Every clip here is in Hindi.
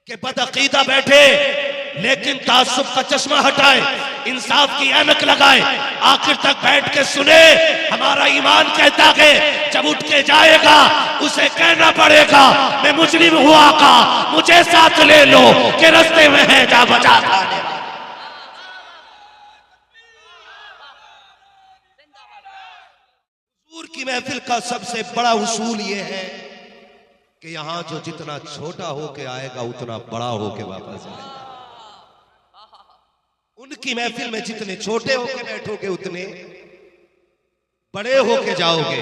कि बदअकीदा बैठे लेकिन तासुब का चश्मा हटाए, इंसाफ की ऐनक लगाए, आखिर तक बैठ के सुने। हमारा ईमान कहता है जब उठ के जाएगा उसे कहना पड़ेगा मैं मुजरिम हुआ का, मुझे साथ ले लो कि रास्ते में है जा बचा खाने। हुजूर की महफिल का सबसे बड़ा उसूल यह है कि यहां जो जितना छोटा होके आएगा उतना बड़ा होके वापस आएगा। उनकी महफिल में जितने छोटे होके बैठोगे उतने बड़े होके जाओगे,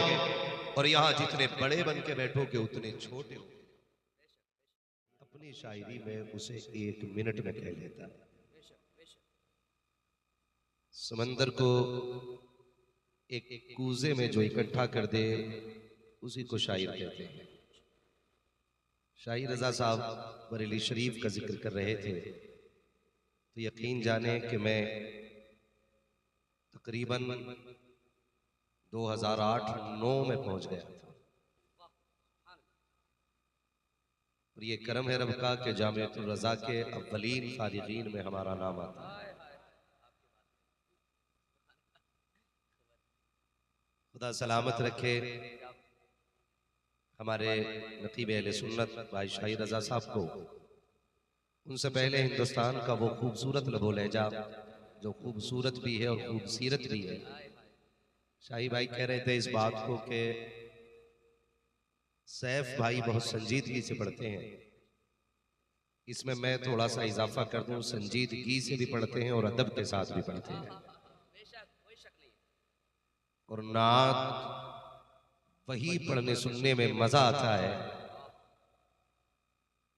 और यहां जितने बड़े बन के बैठोगे उतने छोटे हो। अपनी शायरी में उसे 1 मिनट में कह लेता है। समंदर को एक कूजे में जो इकट्ठा कर दे उसी को शायर कहते हैं। शाहिर रजा साहब बरेली शरीफ का जिक्र कर रहे थे, तो यकीन जाने कि मैं तकरीबन 2008-9 में पहुंच गया था। और ये करम है रब का कि जामिअतुल रजा के अव्वलीन फारिगीन में हमारा नाम आता है। खुदा सलामत रखे हमारे नकीब अहले सुन्नत भाई शाहिर रजा साहब को। उनसे पहले हिंदुस्तान का वो खूबसूरत लबो लहजा जो खूबसूरत भी है और खूबसीरत भी है। शाही भाई कह रहे थे इस बात को कि सैफ भाई बहुत संजीदगी से पढ़ते हैं। इसमें मैं थोड़ा सा इजाफा कर दूं, संजीदगी से भी पढ़ते हैं और अदब के साथ भी पढ़ते हैं। और नात वही पढ़ने सुनने में मजा आता है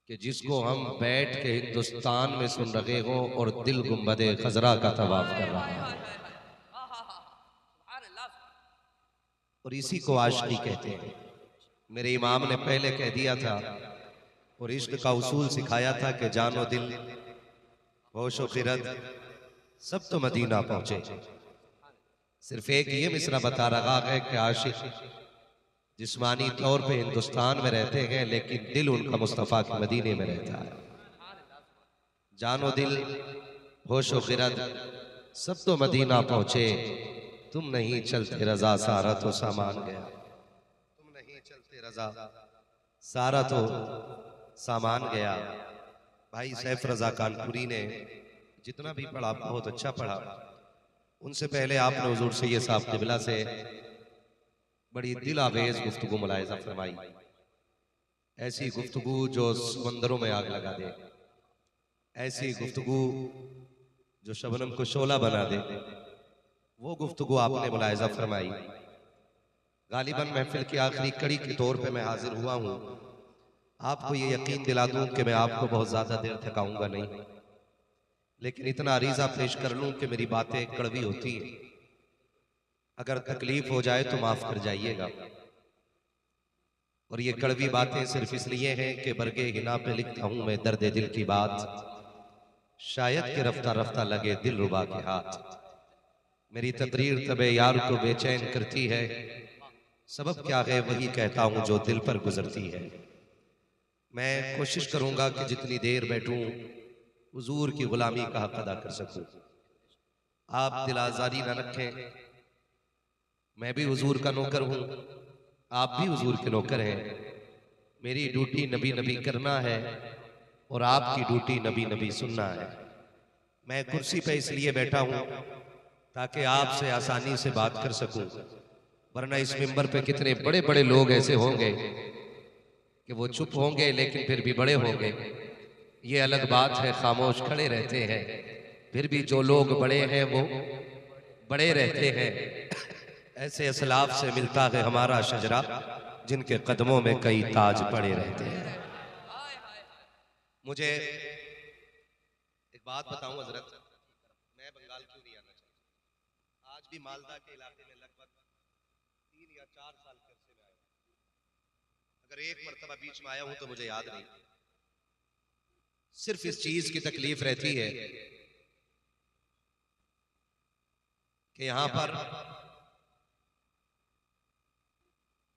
कि जिसको हम बैठ के हिंदुस्तान में सुन रहे हो और दिल गुंबदे खजरा का तवाफ कर रहा है। और इसी को आशिकी कहते हैं। मेरे इमाम ने पहले कह दिया था और इश्क का उसूल सिखाया था कि जानो दिल होशो खिरत सब तो मदीना पहुंचे। सिर्फ एक ये मिसरा बता रहा है कि आशिक जिस्मानी तौर पे हिंदुस्तान में रहते हैं लेकिन दिल उनका मुस्तफ़ा के मदीने में रहता है। जानो दिल होशो खिरत सब तो मदीना पहुंचे, तुम नहीं चलते रजा सारा तो सामान गया। तुम नहीं चलते रजा सारा तो सामान गया। भाई सैफ रजा कानपुरी ने जितना भी पढ़ा बहुत अच्छा पढ़ा। उनसे पहले आपने हुजूर सैयद साहब क़िबला से बड़ी दिल आवेज गुफ्तगू मुलाहिज़ा फरमाई। ऐसी गुफ्तगू जो समंदरों में आग लगा दे, ऐसी गुफ्तगू जो शबनम को शोला बना दे, वो गुफ्तगू आपने मुलाहिज़ा फरमाई। गालिबन महफिल की आखिरी कड़ी के तौर पे मैं हाजिर हुआ हूँ। आपको ये यकीन दिला दूं कि मैं आपको बहुत ज्यादा देर थकाऊंगा नहीं, लेकिन इतना अरीजा पेश कर लूं कि मेरी बातें कड़वी होती हैं। अगर तकलीफ हो जाए तो माफ कर जाइएगा। और ये कड़वी बातें सिर्फ इसलिए हैं कि बरगे हिना पे लिखता हूं मैं दर्द दिल की बात, शायद कि रफ्ता रफ्ता लगे दिल रुबा के हाथ। मेरी तकरीर तबे यार को बेचैन करती है, सबब क्या है वही कहता हूं जो दिल पर गुजरती है। मैं कोशिश करूंगा कि जितनी देर बैठूं हुजूर की गुलामी का हक अदा कर सकूं। आप दिल आजारी न रखें, मैं भी हुजूर का नौकर हूं, आप भी हुजूर के नौकर हैं। मेरी ड्यूटी नबी नबी करना है और आपकी ड्यूटी नबी नबी सुनना है। मैं कुर्सी पे इसलिए बैठा हूं ताकि आपसे आसानी से बात कर सकूं, वरना इस मिंबर पे कितने बड़े बड़े लोग ऐसे होंगे कि वो चुप होंगे लेकिन फिर भी बड़े होंगे। ये अलग बात है, खामोश खड़े रहते हैं, फिर भी जो लोग बड़े हैं वो बड़े रहते हैं। ऐसे असलाफ से मिलता है हमारा शजरा, जिनके कदमों में कई ताज पड़े रहते हैं। मुझे एक बात बताऊं हजरत, मैं बंगाल क्यों नहीं आना चाहता। आज भी मालदा के इलाके में लगभग 3 या 4 साल के अरसे में आया। अगर एक मरतबा बीच में आया हूं तो मुझे याद नहीं। सिर्फ इस चीज की तकलीफ रहती है कि यहां पर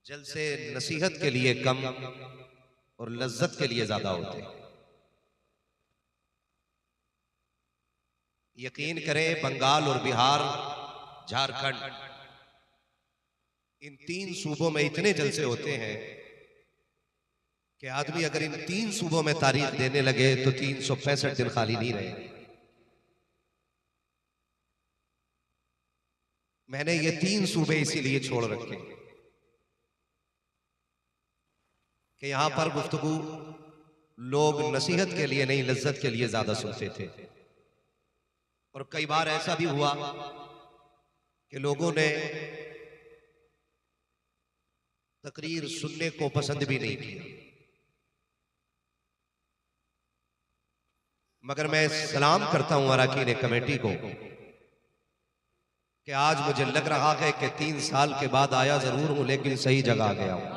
जलसे नसीहत के लिए कम और लज्जत के लिए ज्यादा होते हैं। यकीन करें, बंगाल और बिहार, झारखंड, इन 3 सूबों में इतने जलसे होते हैं कि आदमी अगर इन 3 सूबों में तारीख देने लगे तो 365 दिन खाली नहीं रहे। मैंने ये 3 सूबे इसीलिए छोड़ रखे कि यहां पर गुफ्तगू लोग नसीहत के लिए नहीं, लज्जत के लिए ज्यादा सुनते थे। और कई बार ऐसा भी हुआ कि लोगों ने तकरीर सुनने को पसंद भी नहीं किया। मगर मैं सलाम करता हूं अरकान कमेटी को कि आज मुझे लग रहा है कि 3 साल के बाद आया जरूर हूं, लेकिन सही जगह गया हूं।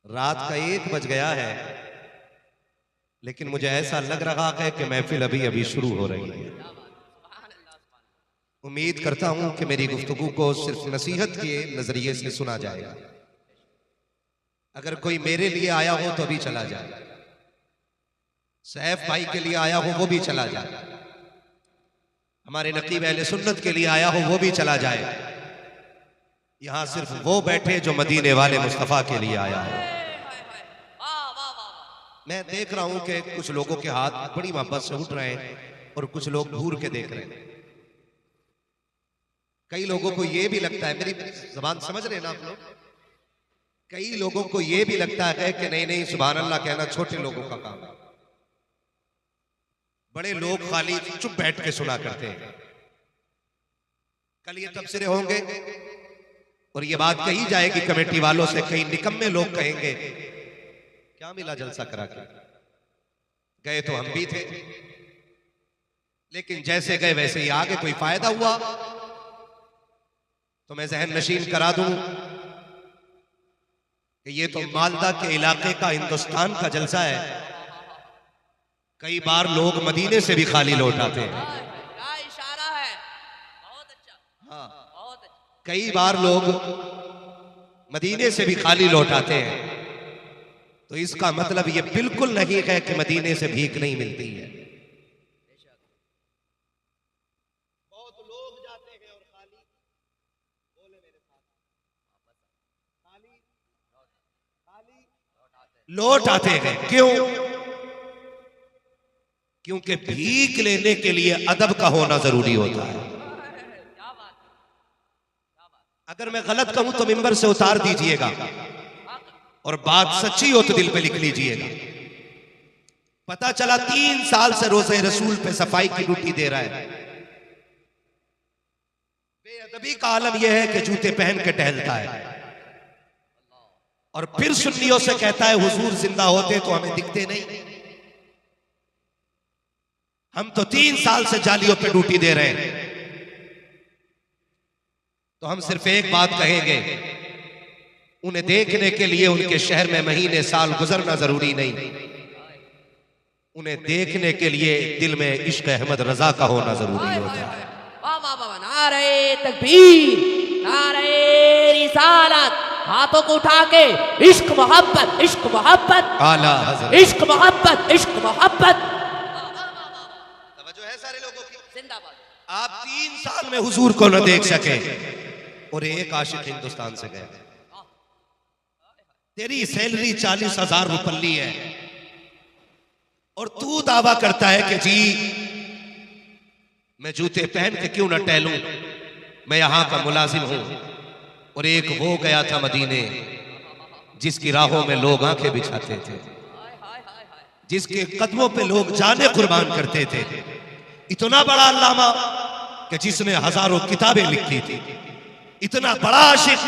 रात का 1 बज गया है, लेकिन मुझे ऐसा लग रहा है कि महफिल अभी अभी शुरू हो रही है। उम्मीद करता हूं कि मेरी गुफ्तगू को सिर्फ नसीहत के नजरिए से सुना जाएगा। अगर कोई मेरे लिए आया हो तो भी चला जाए, सैफ भाई के लिए आया हो वो भी चला जाए, हमारे नकीब अहले सुन्नत के लिए आया हो वो भी चला जाए। यहां सिर्फ वो बैठे जो मदीने वाले मुस्तफा के लिए आया है। मैं देख रहा हूं कि कुछ लोगों के हाथ बड़ी मोहब्बत से उठ रहे हैं और कुछ लोग घूर के देख रहे हैं। कई लोगों को यह भी लगता है, मेरी जबान समझ रहे हैं ना आप लोग, कई लोगों को यह भी लगता है कि नहीं नहीं सुभान अल्लाह कहना छोटे लोगों का काम है, बड़े लोग खाली चुप बैठ के सुना करते हैं। कल ये तबसरे होंगे और ये बात कही जाएगी कमेटी वालों से, कई निकम्मे लोग कहेंगे क्या मिला जलसा करा के, गए तो हम भी थे, लेकिन जैसे गए वैसे ही आगे, कोई फायदा हुआ तो मैं जहन नशीन करा दूं कि ये तो मालदा के इलाके का, हिंदुस्तान का जलसा है। कई बार लोग मदीने से भी खाली लौट आते हैं। क्या इशारा है, बहुत अच्छा। हाँ, बहुत अच्छा। कई बार लोग मदीने से भी खाली लौट आते हैं, तो इसका मतलब ये बिल्कुल नहीं है कि मदीने से भीख नहीं मिलती है। बहुत लोग जाते हैं और खाली, बोले मेरे साथ, खाली लौट आते हैं। क्यों? क्योंकि भीख लेने के लिए अदब का होना जरूरी होता है। अगर मैं गलत कहूं तो मिंबर से उतार दीजिएगा, और बात सच्ची हो तो दिल पे लिख लीजिएगा। पता चला 3 साल से रोज़े रसूल पे सफाई की ड्यूटी दे रहा है। बेअदबी का आलम यह है कि जूते पहन के टहलता है और फिर सुन्नियों से कहता है हुजूर जिंदा होते तो हमें दिखते नहीं। हम तो 3 साल से जालियों पे ड्यूटी दे रहे हैं। तो हम सिर्फ एक बात कहेंगे, उन्हें देखने के लिए उनके शहर में महीने साल गुजरना जरूरी नहीं, उन्हें देखने के लिए दिल में इश्क अहमद रजा का होना जरूरी होता है। नारे तकबीर, नारे रिसालत, हाथों को उठा के इश्क मोहब्बत, इश्क मोहब्बत, आला हज़रत, इश्क मोहब्बत, इश्क मोहब्बत। तवज्जो है सारे लोगों की। जिंदाबाद। आप 3 साल में हुजूर को न देख सके और एक आशिक हिंदुस्तान से गए। तेरी सैलरी 40,000 रुपये है और तू दावा करता है कि जी मैं जूते पहन के क्यों ना टहलूं, मैं यहां का मुलाजिम हूं। और एक वो गया था मदीने जिसकी राहों में लोग आंखें बिछाते थे, जिसके कदमों पे लोग जाने कुर्बान करते थे। इतना बड़ा अल्लामा कि जिसने हजारों किताबें लिखी थी, इतना बड़ा आशिक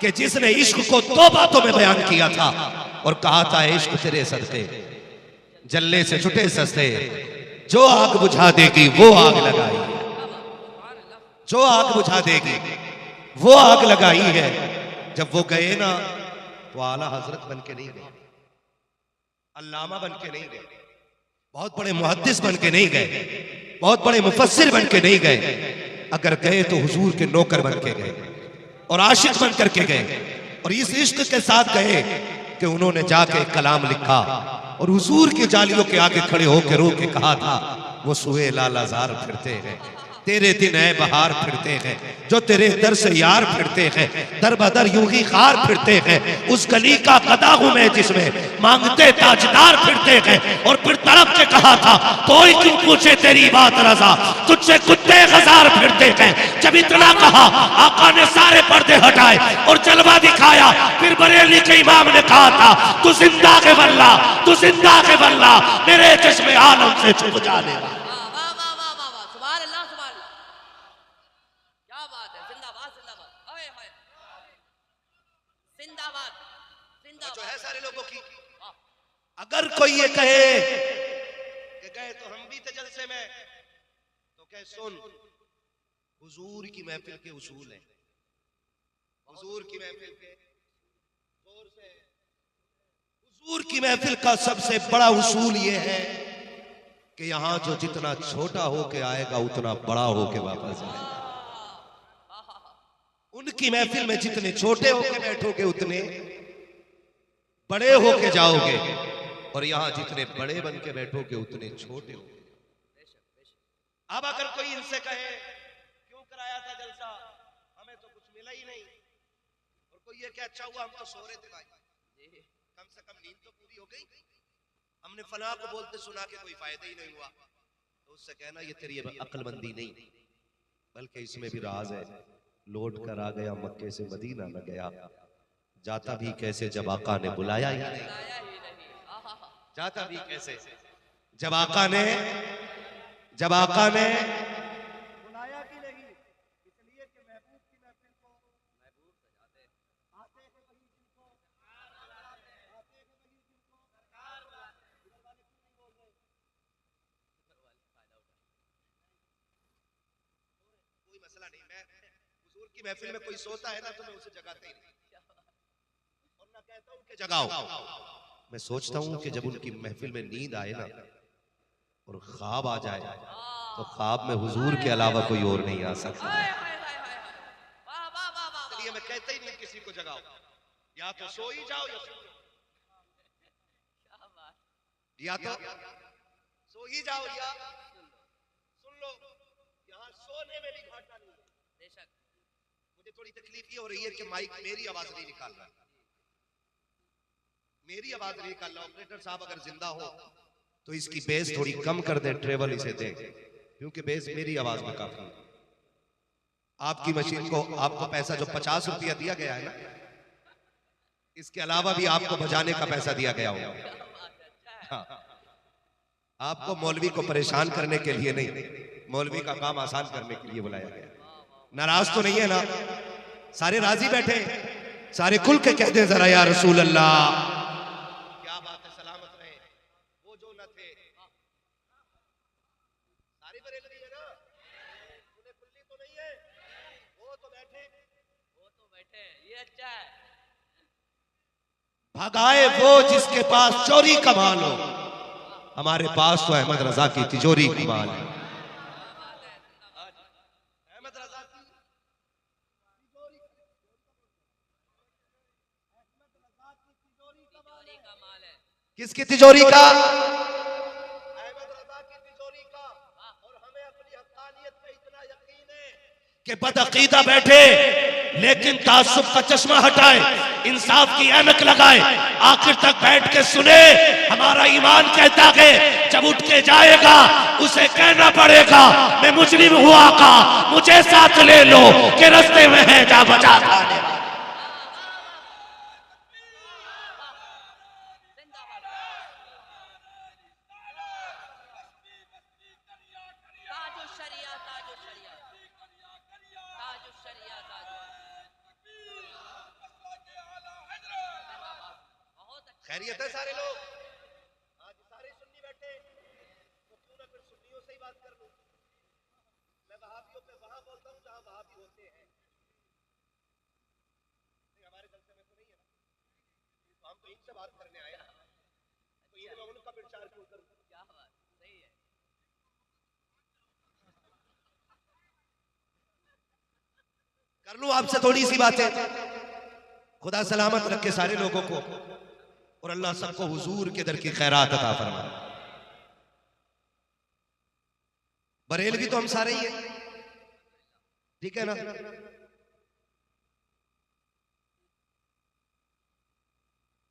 कि जिसने इश्क को 2 बातों में बयान किया था और कहा था इश्क तेरे सस्ते, जलने से छुटे सस्ते, जो आग बुझा देगी वो आग लगाई है, जो आग बुझा देगी वो आग लगाई है। जब वो गए ना तो आला हजरत बन के नहीं गए, अल्लामा बन के नहीं गए, बहुत बड़े मुहद्दिस बन के नहीं गए, बहुत बड़े मुफस्सिर बन के नहीं गए। अगर गए तो हुजूर के नौकर बन के गए और आशिक बन करके गए, और इस इश्क के साथ गए कि उन्होंने जाके कलाम लिखा और हुजूर के जालियों के आगे खड़े होकर रो के कहा था, वो सुए लालाजार फिरते हैं, तेरे दिन है बहार फिरते हैं, जो तेरे दर से यार फिरते हैं, दर बदर यूं ही खार फिरते हैं, उस गली का कदा हूं मैं जिसमें मांगते ताजदार फिरते हैं। और फिर तड़प के कहा था, कोई क्यों पूछे तेरी बात रजा, तुझसे कुत्ते हजार फिरते हैं। जब इतना कहा आका ने सारे पर्दे हटाए और जलवा दिखाया। फिर बरेली के इमाम ने कहा था, तू जिंदा के वल्ला, तू जिंदा के वल्ला, मेरे चश्मे आलम से छुप जाने वाला। जो है सारे लोगों की। अगर कोई ये कहे कि गए तो हम भी थे जलसे में, तो कहे सुन, हुजूर की महफिल के उसूल हैं, हुजूर की महफिल के जोर से, हुजूर की महफिल का सबसे बड़ा उसूल ये है कि यहां जो जितना छोटा होके आएगा उतना बड़ा होके वापस आएगा। उनकी महफिल में जितने छोटे होके बैठोगे उतने बड़े होके जाओगे, और यहां जितने बड़े बन के बैठोगे उतने छोटे होगे। अब अगर कोई इनसे कहे क्यों कराया था जलसा, हमें तो कुछ मिला ही नहीं, और कोई ये क्या अच्छा हुआ हम तो सो रहे थे भाई, कम से कम नींद तो पूरी हो गई, हमने फलां को बोलते सुना के कोई फायदा ही नहीं हुआ, तो उससे कहना ये तेरी अक्लमंदी नहीं, बल्कि इसमें भी राज है। लौट कर आ गया मक्के से मदीना न गया, जाता भी कैसे जब आका ने बुलाया ही नहीं, जाता भी कैसे जब आका ने बुलाया कि नहीं, इसलिए कि महबूब की महफिल को महबूब सजाते, आते हैं वही जिनको, आते हैं वही जिनको सरकार बुलाते हैं। इधर वाले क्यों नहीं बोल रहे, इधर वाले फायदा उठा, कोई मसला नहीं। मैं हुजूर की महफिल में कोई सोता है ना तो मैं उसे जगाता ही नहीं, और ना कहता हूं कि जगाओ। मैं सोचता हूं कि जब उनकी महफिल में नींद आए ना और ख्वाब आ जाए, तो ख्वाब में हुजूर के अलावा कोई और नहीं आ सकता। इसलिए मैं कहता ही नहीं किसी को जगाओ, या तो सो ही जाओ या तो सो ही जाओ या सुन लो। यहाँ सोने में भी घाटा नहीं है। मुझे थोड़ी तकलीफ ये हो रही है कि माइक मेरी आवाज नहीं निकाल रहा, मेरी आवाज नहीं निकाल रहा। ऑपरेटर साहब अगर जिंदा हो तो इसकी बेस थोड़ी कम कर दे, ट्रेवल इसे दे, क्योंकि बेस मेरी आवाज में काफी। आपकी मशीन को आपको पैसा जो 50 रुपया दिया गया है ना, इसके अलावा भी आपको बजाने का पैसा दिया गया होगा। हाँ, आपको मौलवी को परेशान करने के लिए नहीं, मौलवी का काम आसान करने के लिए बुलाया गया। नाराज तो नहीं है ना? सारे राजी बैठे, सारे खुल के कहते हैं जरा या रसूल अल्लाह। क्या बात है, सलामत रहे। वो जो न थे सारी बरेलवी है ना, उन्हें खुली तो नहीं है, वो तो बैठे, ये अच्छा है। भगाए वो जिसके पास चोरी का माल हो, हमारे पास तो अहमद रजा की तिजोरी का माल है। अहमद रजा की तिजोरी का माल है। किसकी तिजोरी का? अहमद रजा की तिजोरी का। और हमें अपनी हक़ानियत पे इतना यकीन है कि बदअक़ीदा बैठे लेकिन तासुब का चश्मा हटाए, इंसाफ की ऐनक लगाए, आखिर तक बैठ के सुने। हमारा ईमान कहता है जब उठ के जाएगा उसे कहना पड़ेगा मैं मुजरिम हुआ का, मुझे साथ ले लो कि रास्ते में है जा बचा खाने। खैरियत है सारे लोग? आज सारे सुन्नी बैठे, तो क्यों ना फिर सुन्नियों से ही बात कर लूं। मैं वहाबियों पे वहां बोलता हूं जहां वहाबी होते हैं, हमारे जलसे में तो नहीं है ना, तो हम तो इनसे बात करने आए ना, तो ये मैं उनका प्रचार क्यों करूं? क्या बात, सही है। कर लूं आपसे थोड़ी सी बातें। खुदा सलामत रखे सारे लोगों को। और अल्लाह सबको हुजूर के दर की खैरात अता फरमाए। बरेलवी तो हम सारे ही हैं, ठीक है ना?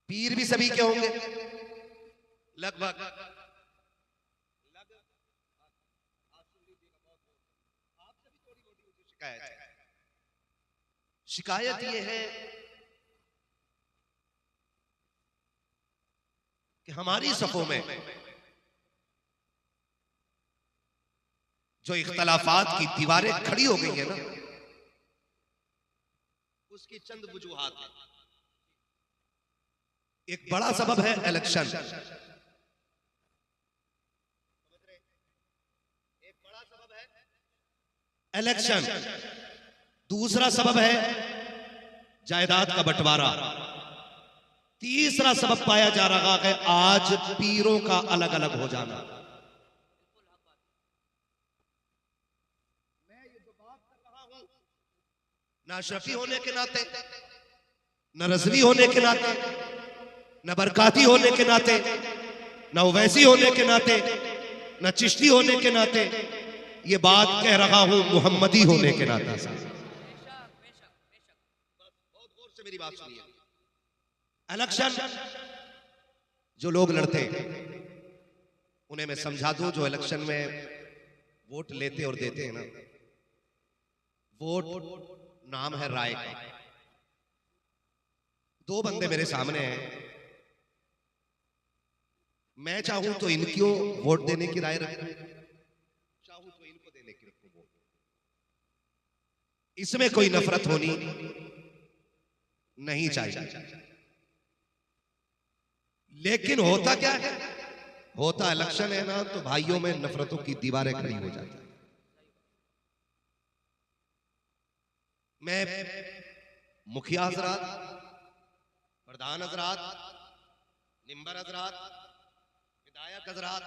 पीर भी सभी के होंगे लगभग। शिकायत यह है कि हमारी सफों में जो इख्तलाफात की दीवारें खड़ी हो गई है ना, उसकी चंद वजूहात हैं। एक बड़ा सबब है इलेक्शन, एक बड़ा सबब है इलेक्शन। दूसरा सबब है जायदाद का बंटवारा। तीसरा सबब पाया जा रहा है आज पीरों का अलग अलग हो जाना। मैं ये जो बात कर रहा हूं, ना अशरफी होने के नाते, न रजवी होने के नाते, न बरकाती होने के नाते, न उवैसी होने के नाते, न चिश्ती होने के नाते, ये बात कह रहा हूं मुहम्मदी होने के नाते। बहुत गौर से मेरी बात सुनिए। इलेक्शन जो लोग लड़ते उन्हें मैं समझा दूं, जो इलेक्शन में वोट लेते और देते हैं ना, वोट नाम है राय का। दो बंदे मेरे सामने हैं, मैं चाहूं तो इनको वोट देने की राय रखूं, चाहूं तो इनको देने की रखूं वोट। इसमें कोई नफरत होनी नहीं चाहिए। लेकिन होता क्या है, होता इलेक्शन है ना, तो भाइयों में नफरतों की दीवारें खड़ी हो जाती हैं। मैं मुखिया हजरात, प्रधान हजरात, निम्बर हजरात, विधायक हजरात,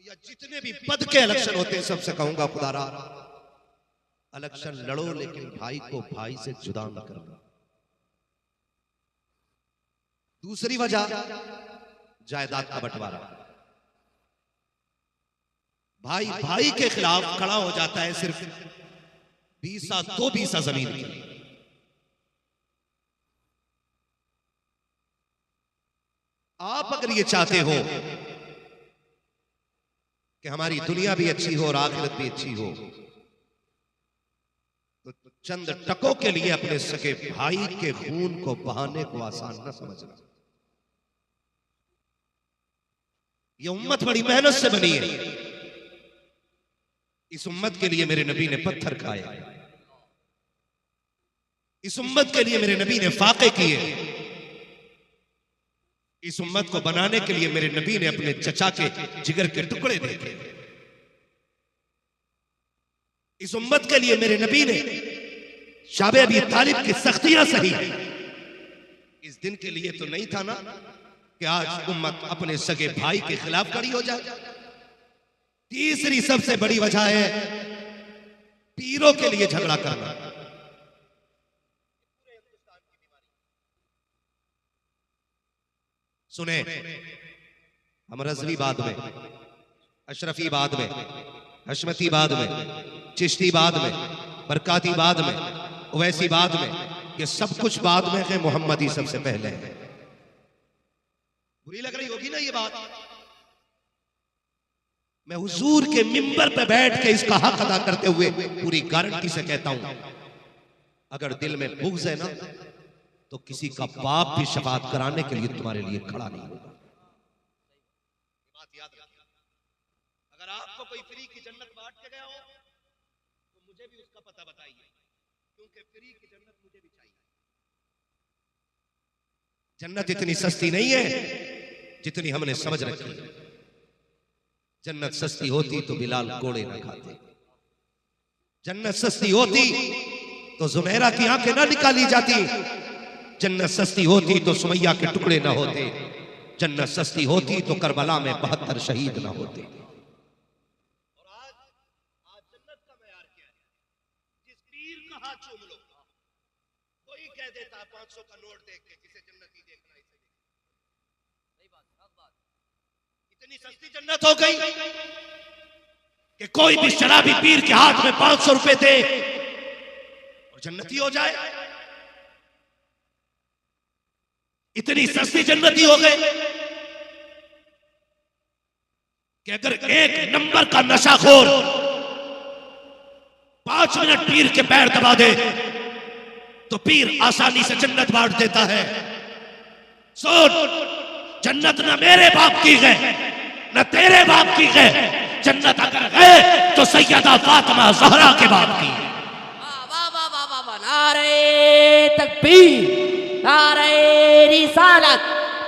या जितने भी पद के इलेक्शन होते हैं, सबसे कहूंगा खुदारा, इलेक्शन लड़ो लेकिन भाई को भाई से जुदा न करना। दूसरी वजह जायदाद का बंटवारा। भाई भाई के खिलाफ खड़ा हो जाता है सिर्फ 20 दो 20 जमीन के लिए। आप अगर ये चाहते हो कि हमारी दुनिया भी अच्छी हो और आखिरत भी अच्छी हो, तो चंद टकों के लिए अपने सगे भाई के खून को बहाने को आसान न समझना। ये उम्मत बड़ी मेहनत से बनी है। इस उम्मत के लिए मेरे नबी ने पत्थर खाए, इस उम्मत के लिए मेरे नबी ने फाके किए, इस उम्मत को बनाने के लिए मेरे नबी ने अपने चचा के जिगर के टुकड़े देखे, इस उम्मत के लिए मेरे नबी ने शाबे अबी तालिब की सख्तियां सही। इस दिन के लिए तो नहीं था ना कि आज उम्मत अपने सगे भाई के खिलाफ खड़ी हो जाए। तीसरी सबसे बड़ी वजह है पीरों के लिए झगड़ा करना। सुने, हम रज़वी बाद में, अशरफी बाद में, हशमती बाद में, चिश्ती बाद में, बरकाती बाद में, उवैसी बाद में, ये सब कुछ बाद में है, मोहम्मदी सबसे पहले है। बुरी लग रही होगी ना ये बात? मैं हुजूर के मिंबर पे बैठ के इसका हक अदा करते हुए पूरी गारंटी से कहता हूं, अगर दिल में बुग़्ज़ है ना, तो किसी का बाप भी शफाअत कराने के लिए तुम्हारे लिए खड़ा नहीं होगा। बात याद रखिए। अगर आपको कोई फ्री की जन्नत बांट के गया हो तो मुझे भी उसका पता बताइए, क्योंकि फ्री की जन्नत मुझे भी चाहिए। जन्नत इतनी सस्ती नहीं है जितनी हमने समझ रखी है। जन्नत सस्ती होती तो बिलाल कोड़े न खाते, जन्नत सस्ती होती तो जुमैरा की आंखें ना निकाली जाती, जन्नत सस्ती होती तो सुमैया के टुकड़े ना होते, जन्नत सस्ती होती तो करबला में 72 शहीद ना होते। और आज जन्नत का मयार क्या है? जिस पीर का हाथ चूम लो, कोई कह देता 500 का नोट देख के जिसे जन्नत ही देखना, इसे इतनी सस्ती जन्नत हो गई कि कोई भी शराबी पीर के हाथ में 500 रुपए दे और जन्नती हो जाए। इतनी सस्ती जन्नती हो गए कि अगर एक नंबर का नशाखोर 5 मिनट पीर के पैर दबा दे तो पीर आसानी से जन्नत बांट देता है। सुन, जन्नत न मेरे बाप की है न तेरे बाप की है, जन्नत अगर है तो सैयदा फातिमा ज़हरा के बाप की। वाह वाह वाह वाह वाह, नारे तकबीर, नारे रिसालत,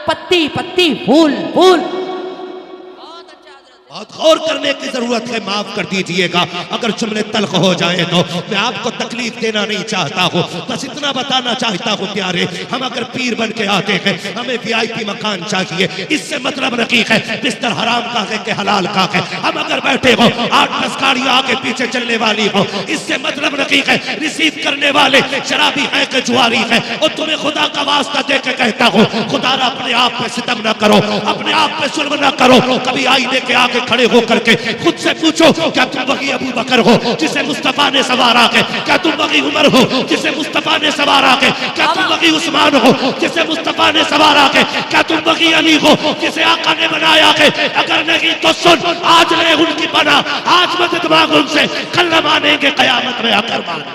पत्ती पत्ती फूल फूल। बहुत अच्छा हजरत। बहुत गौर करने की जरूरत है, माफ कर दीजिएगा अगर जुमले तल्ख हो जाए तो। मैं आपको तकलीफ देना नहीं चाहता हूँ, बस इतना बताना चाहता हूँ प्यारे, हम अगर पीर बन के आते हैं हमें वीआईपी मकान चाहिए, इससे मतलब रकीक है बिस्तर हराम का है कि हलाल का है। हम अगर बैठे हो 8-10 गाड़ियां आगे पीछे चलने वाली हो, इससे मतलब रकीक है रिसीव करने वाले शराबी है कि जुआरी है। और तुम्हें खुदा का वास्ता दे के कहता हूँ, खुदारा अपने आप पे सितम ना करो, अपने आप पे जुल्म ना करो। कभी आईने के आगे खड़े होकर के खुद से पूछो, क्या तुम वही अबू बकर हो जिसे मुस्तफा ने सवारा के? क्या तुम वही उमर हो जिसे मुस्तफा ने सवारा के? क्या तुम वही उस्मान हो जिसे मुस्तफा ने सवारा के? क्या तुम वही अली हो जिसे आका ने बनाया के? अगर नहीं तो सुन, आज ले उनकी बना, आज मदद मांग उनसे, कल न मानेंगे कयामत में आकर मांगे।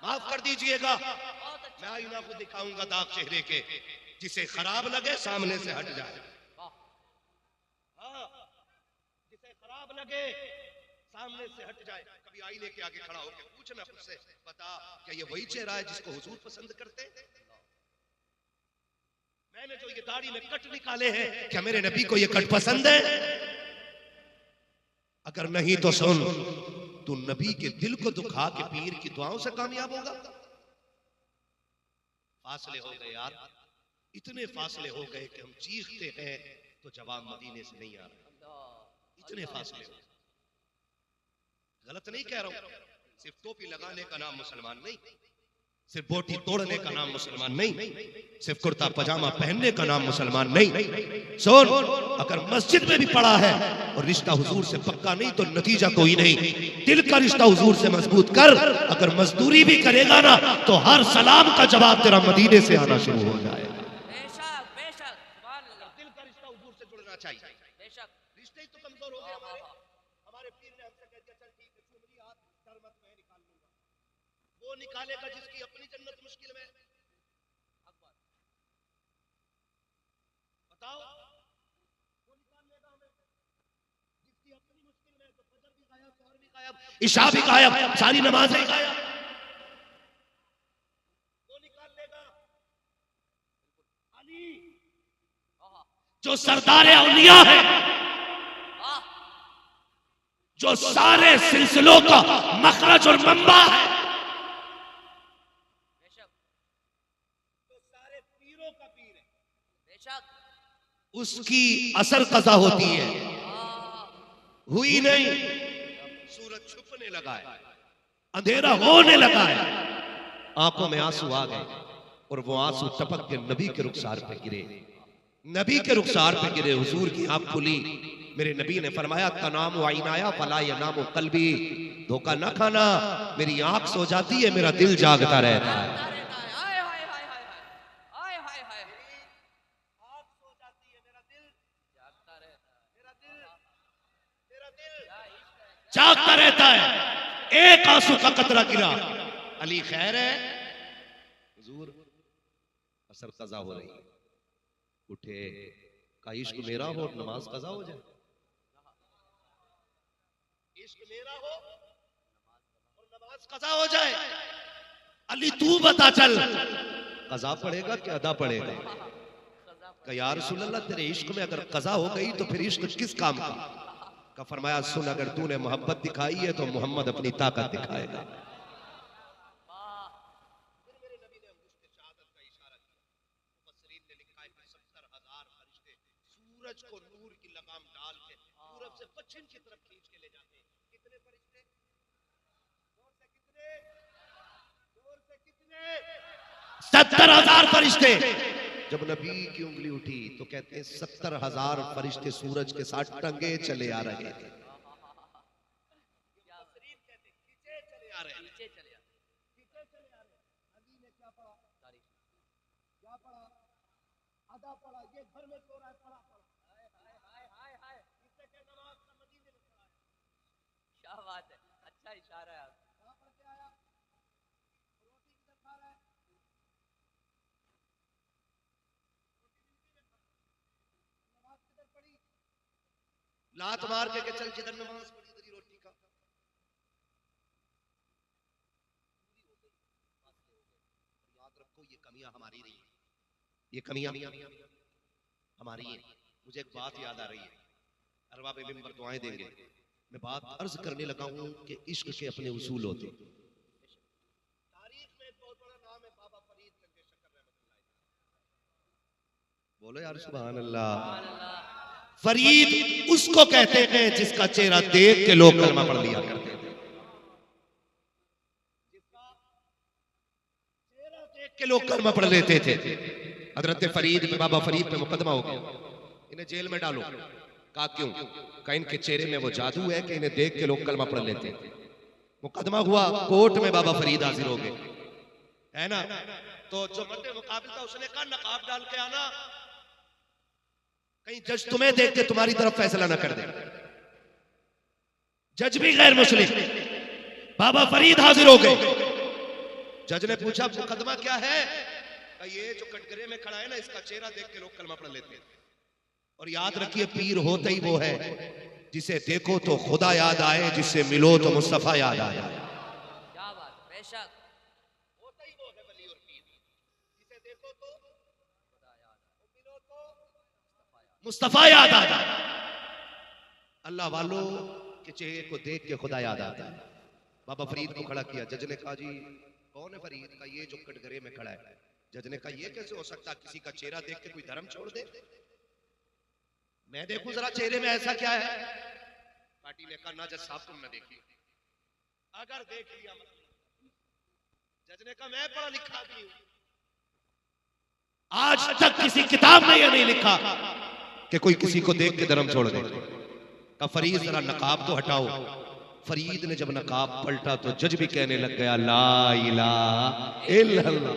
माफ कर दीजिएगा, मैं आईना को दिखाऊंगा दाग चेहरे के, जिसे खराब लगे सामने से हट जाए। जिसे खराब लगे सामने से हट जाए। कभी आईने के आगे खड़ा होकर पूछना उससे, बता क्या ये वही चेहरा है जिसको हुजूर पसंद करते हैं? मैंने जो ये दाढ़ी में कट निकाले हैं, क्या मेरे नबी को ये कट पसंद है? अगर नहीं तो सुन, तू नबी के दिल को दुखा के पीर की दुआओं से कामयाब होगा। फासले हो गए यार, इतने फासले हो गए कि हम चीखते हैं तो जवाब मदीने से नहीं आ रहा। इतने फासले हो, गलत नहीं कह रहा हूं, सिर्फ टोपी लगाने का नाम मुसलमान नहीं, सिर्फ बोटी तोड़ने का नाम मुसलमान नहीं, सिर्फ कुर्ता पजामा पहनने का नाम मुसलमान नहीं। सुन, अगर मस्जिद में भी पड़ा है और रिश्ता हुजूर से पक्का नहीं तो नतीजा कोई नहीं। दिल का रिश्ता हुजूर से मजबूत कर, अगर मजदूरी भी करेगा ना तो हर सलाम का जवाब तेरा मदीने से आना शुरू हो जाएगा। बेशक बेशक, सुभान अल्लाह। दिल का रिश्ता हुजूर से जुड़ना चाहिए। बेशक, रिश्ते ही तो कमजोर हो गए हमारे। हमारे पीर ने हमसे कह दिया, चल ठीक है, चुमरी हाथ डर मत, मैं निकाल लूंगा। वो निकालेगा जिसकी अपनी जन्नत मुश्किल में। बताओ, वो निकाल लेगा हमें जिसकी अपनी मुश्किल में। तो फजर भी गायब, सहर भी गायब, इशा भी गायब, सारी नमाजें गायब, वो निकाल लेगा। अली जो सरदार औलिया है, जो सारे सिलसिलों का मखरज और मंबा है, जो सारे पीरों का पीर है, बेशक उसकी असर कज़ा होती है। हुई नहीं, सूरज छुपने लगा है, अंधेरा होने लगा है, आंखों में आंसू आ गए और वो आंसू टपक के नबी के रुखसार पे गिरे। नबी के रुखसार पे गिरे, हुजूर की आंख खुली। मेरे नबी ने फरमाया, तनाम आइनाया फला यनामु कल्बी, धोखा ना खाना, मेरी आंख सो जाती है, मेरा दिल जागता रहता है। हाय हाय हाय हाय हाय हाय हाय, आंख सो जाती है, मेरा दिल जागता रहता है, मेरा दिल जागता रहता है। एक आंसू का कतरा गिरा, अली खैर है? हुजूर असर कज़ा हो रही है। उठे, का इश्क मेरा हो और नमाज कज़ा हो जाए। इश्क मेरा हो और नमाज कज़ा हो जाए। अली तू बता, चल कज़ा पड़ेगा कि अदा पड़ेगा? का या रसूल अल्लाह, तेरे इश्क में अगर कज़ा हो गई तो फिर इश्क किस काम का? फरमाया, सुन, अगर तूने मोहब्बत दिखाई है तो मोहम्मद अपनी ताकत दिखाएगा। सूरज को नूर की लगाम डाल के पूरब से पश्चिम की तरफ खींच के ले जाते हैं। कितने फरिश्ते? जोर से कितने? जोर से कितने? 70,000 फरिश्ते जब नबी की उंगली उठी तो कहते हैं 70,000 फरिश्ते सूरज के साथ टंगे चले आ रहे थे। क्या बात है, अच्छा इशारा है। लात मार के चल जिधर नमाज पढ़ी इधर ही रोटी का। याद रखो ये कमियां हमारी नहीं है, ये कमियां हमारी हैं। मुझे एक बात याद आ रही है, अरबाब मिंबर दुआएं देंगे। मैं बात अर्ज करने लगा हूं कि इश्क के अपने उसूल होते। तारीख में एक बहुत बड़ा नाम है बाबा फरीद गंगे शक्कर रहमतुल्लाह। बोलो यार सुभान अल्लाह। फरीद उसको कहते हैं जिसका चेहरा देख के लोग कलमा पढ़ लिया करते थे। जिसका चेहरा देख के लोग कलमा पढ़ लेते थे। हजरत फरीद पे, बाबा फरीद पे मुकदमा हो गया, इन्हें जेल में डालो। कहा क्यों? कहा इनके चेहरे में वो जादू है कि इन्हें देख के लोग कलमा पढ़ लेते हैं। मुकदमा हुआ, कोर्ट में बाबा फरीद हाजिर हो गए, है ना। तो जो मद्दे मुकाबिल था उसने कहा नकाब डाल के आना, कहीं जज तुम्हें देख के तुम्हारी तरफ फैसला ना कर दे। जज भी गैर मुस्लिम, बाबा फरीद हाजिर हो गए। जज ने पूछा मुकदमा क्या है? ये जो कटघरे में खड़ा है ना, इसका चेहरा देख के लोग कलमा पढ़ लेते हैं। और याद रखिए पीर होते ही वो है जिसे देखो तो खुदा याद आए, जिससे मिलो तो मुस्तफा याद आए। क्या बात, बेशक होता ही वो है वली और पीर, जिसे देखो तो खुदा याद आए, मिलो तो मुस्तफा याद आ जाए। अल्लाह वालों के चेहरे को देख के खुदा याद आता है। बाबा फरीद को खड़ा किया। जज ने कहा जी कौन है फरीद? का ये जो कटघरे में खड़ा है। जज ने कहा ये कैसे हो सकता, किसी का चेहरा देख के कोई धर्म छोड़ दे? मैं देखूं जरा चेहरे में ऐसा क्या है। पार्टी ने कहा ना जज साहब तुम न देखिए, अगर देख लिया। जज ने कहा मैं पढ़ा लिखा भी हूं, आज तक किसी किताब में यह नहीं लिखा कि कोई किसी को देख के धर्म छोड़ दे। कहा फरीद जरा नकाब तो हटाओ। फरीद ने जब नकाब पलटा तो जज भी कहने लग गया ला इलाहा इल्लल्लाह।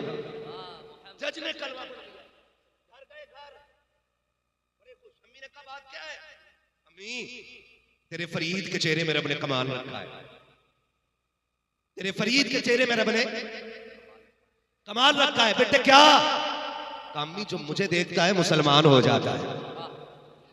जज ने कलमा पढ़ लिया। घर गए, घर बड़े खुश। अम्मी ने कहा बात क्या है? अम्मी तेरे फरीद के चेहरे में रब ने कमाल रखा है, तेरे फरीद के चेहरे में रब ने कमाल रखा है। बेटे क्या? अम्मी जो मुझे देखता है मुसलमान हो जाता है।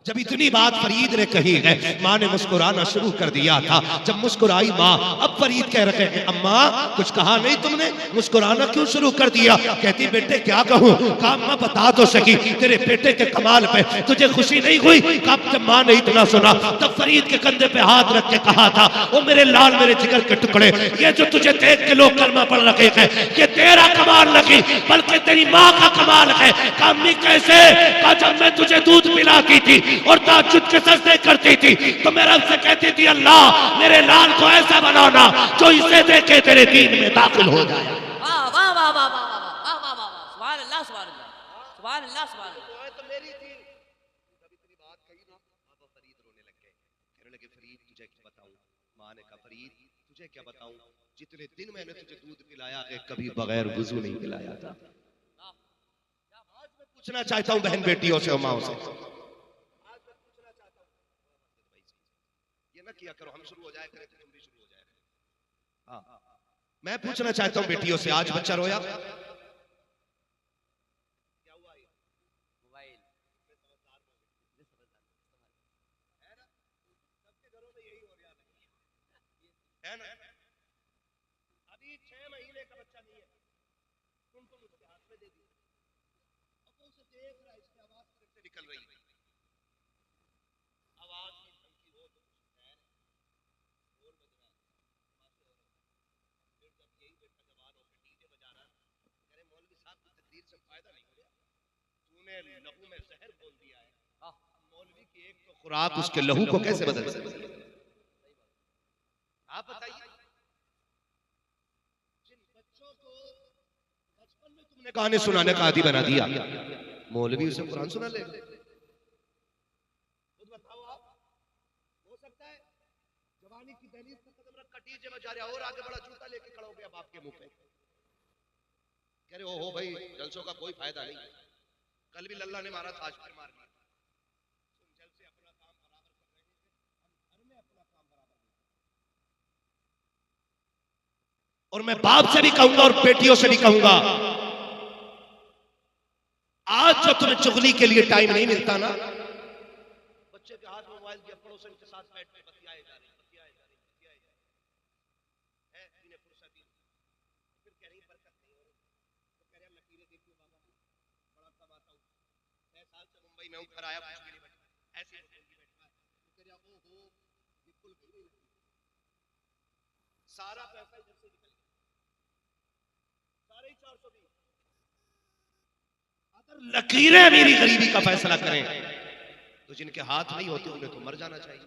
जब इतनी बात फरीद ने कही है, माँ ने मुस्कुराना शुरू कर दिया था। जब मुस्कुराई माँ, अब फरीद कह रहे हैं अम्मा कुछ कहा नहीं तुमने, मुस्कुराना क्यों शुरू कर दिया? कहती बेटे क्या कहूँ? कहा अम्मा बता तो सकी, तेरे बेटे के कमाल पे तुझे खुशी नहीं हुई? कहा जब माँ ने इतना सुना तब फरीद के कंधे पे हाथ रख के कहा था ओ मेरे लाल मेरे जिगर के टुकड़े, ये जो तुझे देख के लोग कलमा पढ़ रखे हैं ये तेरा कमाल नहीं बल्कि तेरी माँ का कमाल है। कहा अम्मी कैसे? कहा जब मैं तुझे दूध पिलाती थी और ताज्जुद के सजदे करती थी तो मैं रब से कहती थी अल्लाह मेरे लाल को ऐसा बनाना जो इसे देखे तेरे दीन में दाखिल हो जाए। वाह वाह वाह वाह वाह वाह वाह वाह, सुभान अल्लाह सुभान अल्लाह सुभान अल्लाह सुभान अल्लाह। तो मेरी थी। जब इतनी बात कही ना बाबा फरीद रोने लग गए, कहने लगे फरीद तुझे क्या बताऊं? माँ ने कहा फरीद तुझे क्या बताऊं, जितने दिन मैंने तुझे दूध पिलाया है कभी बगैर वुजू नहीं पिलाया था। आज मैं पूछना चाहता हूं बहन बेटियों से और माओ से, ये ना किया करो हम शुरू हो जाए करें तो तुम भी शुरू हो जाए। हाँ मैं पूछना चाहता हूं बेटियों से, आज बच्चा रोया क्या हुआ? मोबाइल है ना, सबके घरों में यही हो रहा है ना। अभी 6 महीने का बच्चा नहीं है, तुम उसके हाथ में दे दी, अब वो उसे देख रहा है, इसकी आवाज से निकल रही है, आवाज की धमकी हो तो बोल बज रहा है, फिर जब यही बेटा जवान होकर डीजे बजा रहा है, कह रहे मौलवी साहब की तकरीर से फायदा नहीं हो गया, तूने लहू में जहर बोल दिया है, मौलवी की एक तो खुराक उसके लहू को कैसे बदल सकती है? आप बताइए। जिन बच्चों को बचपन में तुमने गाने सुनाने का आदी बना दिया, मौलवी उसे कुरान सुना ले। खुद बताओ आप, हो सकता है जवानी की दहलीज पे कदम रख कटीजे में जा रहा और आगे बड़ा जूता लेके खड़ा हो गया बाप के मुंह पे, कह रहे हो भाई जलसों का कोई फायदा नहीं, कल भी लल्ला ने मारा था आज फिर मार दिया। जलसे अपना काम बराबर कर रहे हैं, हम घर में अपना काम बराबर नहीं। और मैं बाप से भी कहूंगा और बेटियों से भी कहूंगा, आज जो तुम्हें चुगली के लिए टाइम नहीं मिलता ना, बच्चे के हाथ में मोबाइल दिया, पड़ोसन के साथ बैठ के बतियाए जा रहे है, इन्हें फुर्सत ही फिर कह रही बरकत नहीं हो रही, तो कह रहे लकीरें देखिए बाबा बड़ा कमाता हूँ, 6 साल से मुंबई में हूँ, घर आया कुछ के लिए बैठा ऐसे ही बैठा है, तो कह रहा ओ हो ये कुल गई सारा पैसा इधर से निकल गया, सारे 420। अगर लकीरें मेरी गरीबी का फैसला करें तो जिनके हाथ नहीं होते उन्हें तो मर जाना चाहिए।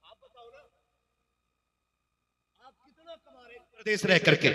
आप बताओ ना, आप कितना कमा रहे प्रदेश रह करके,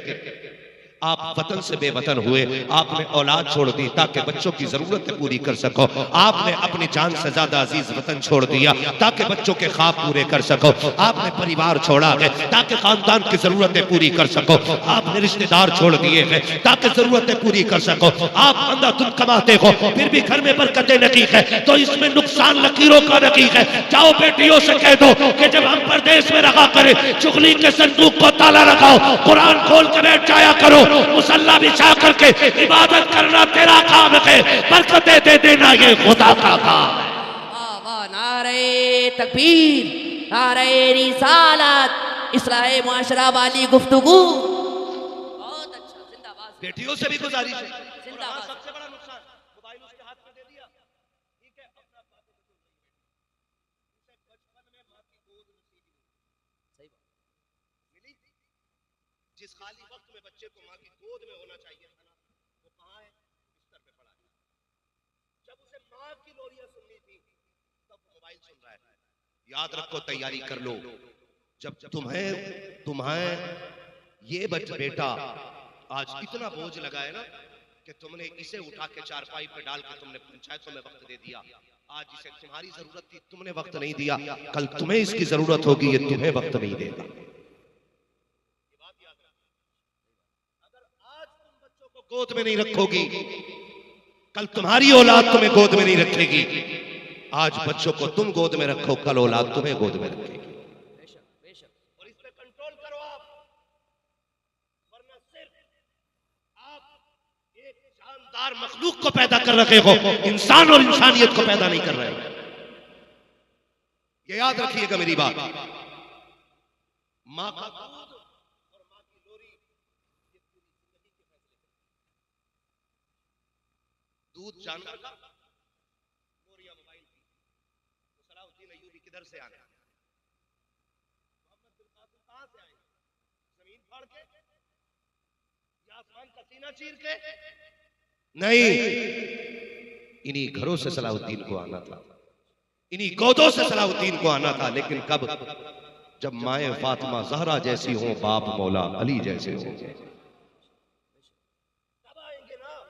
आप वतन से बेवतन हुए, आपने औलाद छोड़ दी ताकि बच्चों की जरूरतें पूरी कर सको, आपने अपनी जान से ज्यादा अजीज वतन छोड़ दिया ताकि बच्चों के ख्वाब पूरे कर सको, आपने परिवार छोड़ा है ताकि खानदान की जरूरतें पूरी कर सको, आपने रिश्तेदार छोड़ दिए हैं ताकि जरूरतें पूरी कर सको, आप अंधाधुंध कमाते हो फिर भी घर में बरकतें नहीं है, तो इसमें नुकसान लकीरों का नहीं है। जाओ बेटियों से कह दो कि जब हम प्रदेश में रखा करें चुगली के संदूक को ताला लगाओ, कुरान खोल कर बैठ जाया करो, मुसल्ला बिछा करके इबादत करना तेरा काम है, बरकतें दे देना ये खुदा का काम है। नारे तकबीर, नारे रिसालत, इस्लाह मुआशरा वाली गुफ्तगू बहुत अच्छा। जिंदाबाद। बेटियों से भी गुजारिश है, जिंदाबाद। सबसे बड़ा नुकसान मोबाइल उसके हाथ में दे दिया, ठीक है, अपना बचपन में मां की गोद नसीब सही बात मिली, जिस खाली वक्त में बच्चे को मां की गोद में होना चाहिए था ना, वो कहां है, बिस्तर पे पड़ा है। जब उसे मां की लोरियां सुननी थी तब मोबाइल सुन रहा है। याद रखो, तैयारी कर लो, जब तुम्हें ये बेटा आज इतना बोझ लगा है ना कि तुमने इसे उठा के चारपाई पे डाल के तुमने पंचायतों में वक्त दे दिया, आज इसे तुम्हारी जरूरत थी तुमने वक्त नहीं दिया, कल तुम्हें इसकी जरूरत होगी ये तुम्हें वक्त नहीं देगा। ये बात याद रखो, अगर आज तुम बच्चों को गोद में नहीं रखोगी कल तुम्हारी औलाद तुम्हें गोद में नहीं रखेगी। आज बच्चों को तुम गोद में रखो, कल औलाद तुम्हें गोद में रखेगी। और इस पे कंट्रोल करो आप, वरना सिर्फ आप एक जानदार मखलूक को पैदा कर रहे हो, इंसान और इंसानियत को पैदा नहीं कर रहे हो। ये याद रखिएगा मेरी बात। मां का दूध और मां की लोरी, दूध जानवर का, लोरिया मोबाइल की। तो सलाहुद्दीन अय्यूबी किधर से आने, मोहम्मद बिन कासिम कहां से आए, जमीन फाड़ के या आसमान का सीना चीर के? नहीं, इन्हीं घरों से सलाहुद्दीन को आना था, इन्हीं गोदों से सलाहुद्दीन को आना था। लेकिन कब? जब माए फातिमा ज़हरा जैसी हो, बाप मौला अली जैसे हो, तब आएंगे ना।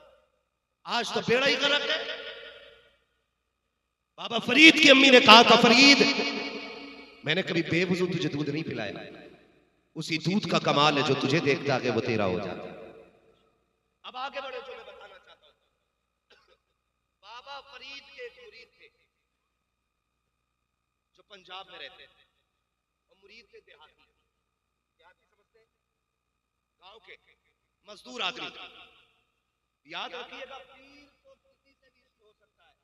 आज तो बेड़ा ही गलत है। बाबा फरीद की अम्मी ने कहा था, फरीद मैंने कभी बेवजू तुझे दूध नहीं पिलाया, उसी दूध का कमाल है जो तुझे देखता है वो तेरा हो जाता है। अब आगे बढ़े, जो मैं बताना चाहता हूं, बाबा फरीद के एक मुरीद थे जो पंजाब में रहते थे, और मुरीद थे देहाती समझते हैं, गांव के मजदूर आदमी। याद रखिएगा, पीर तो किसी से भी इश्क हो सकता है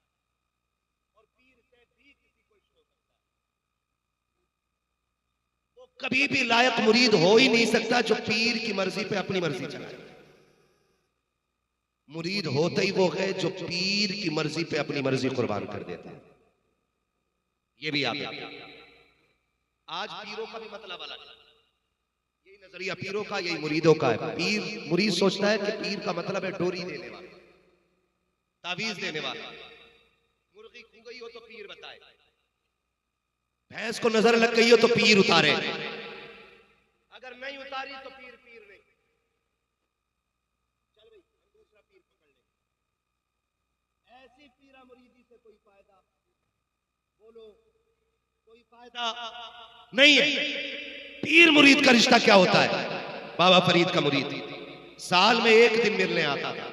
और पीर से भी किसी को इश्क हो सकता है। वो कभी भी लायक मुरीद हो ही नहीं सकता जो पीर की मर्जी पे अपनी मर्जी चलाए। मुरीद होता ही वो है जो पीर की मर्जी पे अपनी मर्जी कुर्बान कर देता है। ये भी आप आज पीरों का भी मतलब अलग है, यही नजरिया पीरों का, यही मुरीदों का है। पीर मुरीद सोचता है कि पीर का मतलब है डोरी देने वाला, तावीज देने वाला। मुर्गी खो गई हो तो पीर बताए, भैंस को नजर लग गई हो तो पीर उतारे, अगर नहीं उतारी तो पीर नहीं। चल भाई, हम दूसरा ऐसी पीरा मुरीदी से कोई फायदा, बोलो कोई फायदा नहीं है। पीर मुरीद का रिश्ता क्या होता है? बाबा फरीद का मुरीद साल में एक दिन मिलने आता था।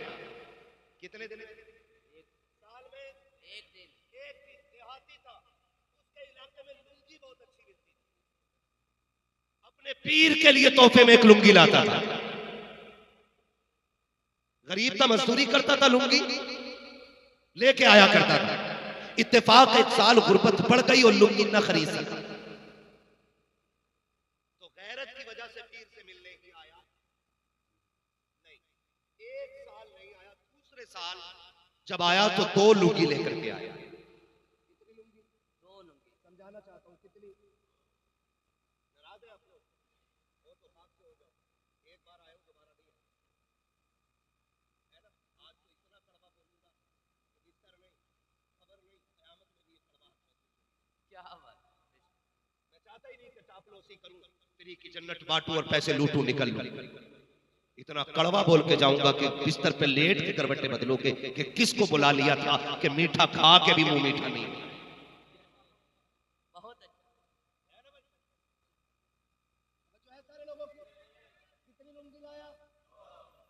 कितने दिन? साल में एक दिन। एक दिन। देहाती था, उसके इलाके में लुंगी बहुत अच्छी मिलती थी। अपने पीर के लिए तोहफे में एक लुंगी लाता था। गरीब था, मजदूरी करता था, लुंगी लेके आया करता था। इत्तेफाक एक साल गुर्बत बढ़ गई और लुंगी न खरीद सका, तो गैरत की वजह से पीर से मिलने ही आया नहीं। एक साल नहीं आया, दूसरे साल जब आया तो 2 लुंगी लेकर के आया। कितनी लुंगी? 2 लुंगी। समझाना चाहता हूं कितनी। नाराज है आप लोग? हो तो खाक से हो जाओ। एक बार आए हो, दोबारा नहीं आए, है ना? आज तो इतना कड़वा बोलूंगा कि बिस्तर नहीं, खबर नहीं, कयामत में भी ये कड़वा। क्या बात। मैं चाहता ही नहीं कि चापलूसी करूं, तेरी की जन्नत बांटूं और पैसे लूटूं, निकल लूं। इतना कड़वा बोल के जाऊंगा कि बिस्तर पे लेट के करवटे बदलोगे कि किसको बुला लिया था कि मीठा खा के भी मुंह मीठा नहीं। बहुत अच्छा। जो है सारे लोगों को कितनी लुंगी लाया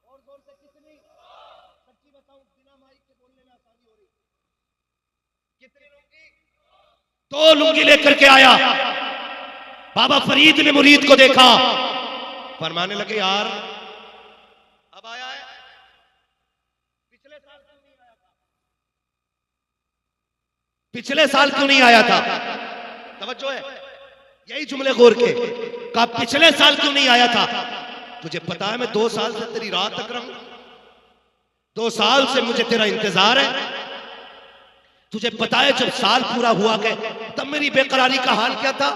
और जोर से कितनी? सच्ची बताऊं, बिना माइक के बोलने में आसानी हो रही। कितनी लुंगी? 2 लुंगी लेकर के आया। बाबा फरीद ने मुरीद को देखा, फरमाने लगे यार अब आया है, पिछले साल क्यों नहीं आया था? पिछले साल क्यों नहीं आया था? तवज्जो है, यही जुमले गौर के। कहा पिछले साल क्यों नहीं आया था? तुझे पता है मैं 2 साल से तेरी रात तक रहूं, 2 साल से मुझे तेरा इंतजार है। तुझे पता है जब साल पूरा हुआ गया तब मेरी बेकरारी का हाल क्या था?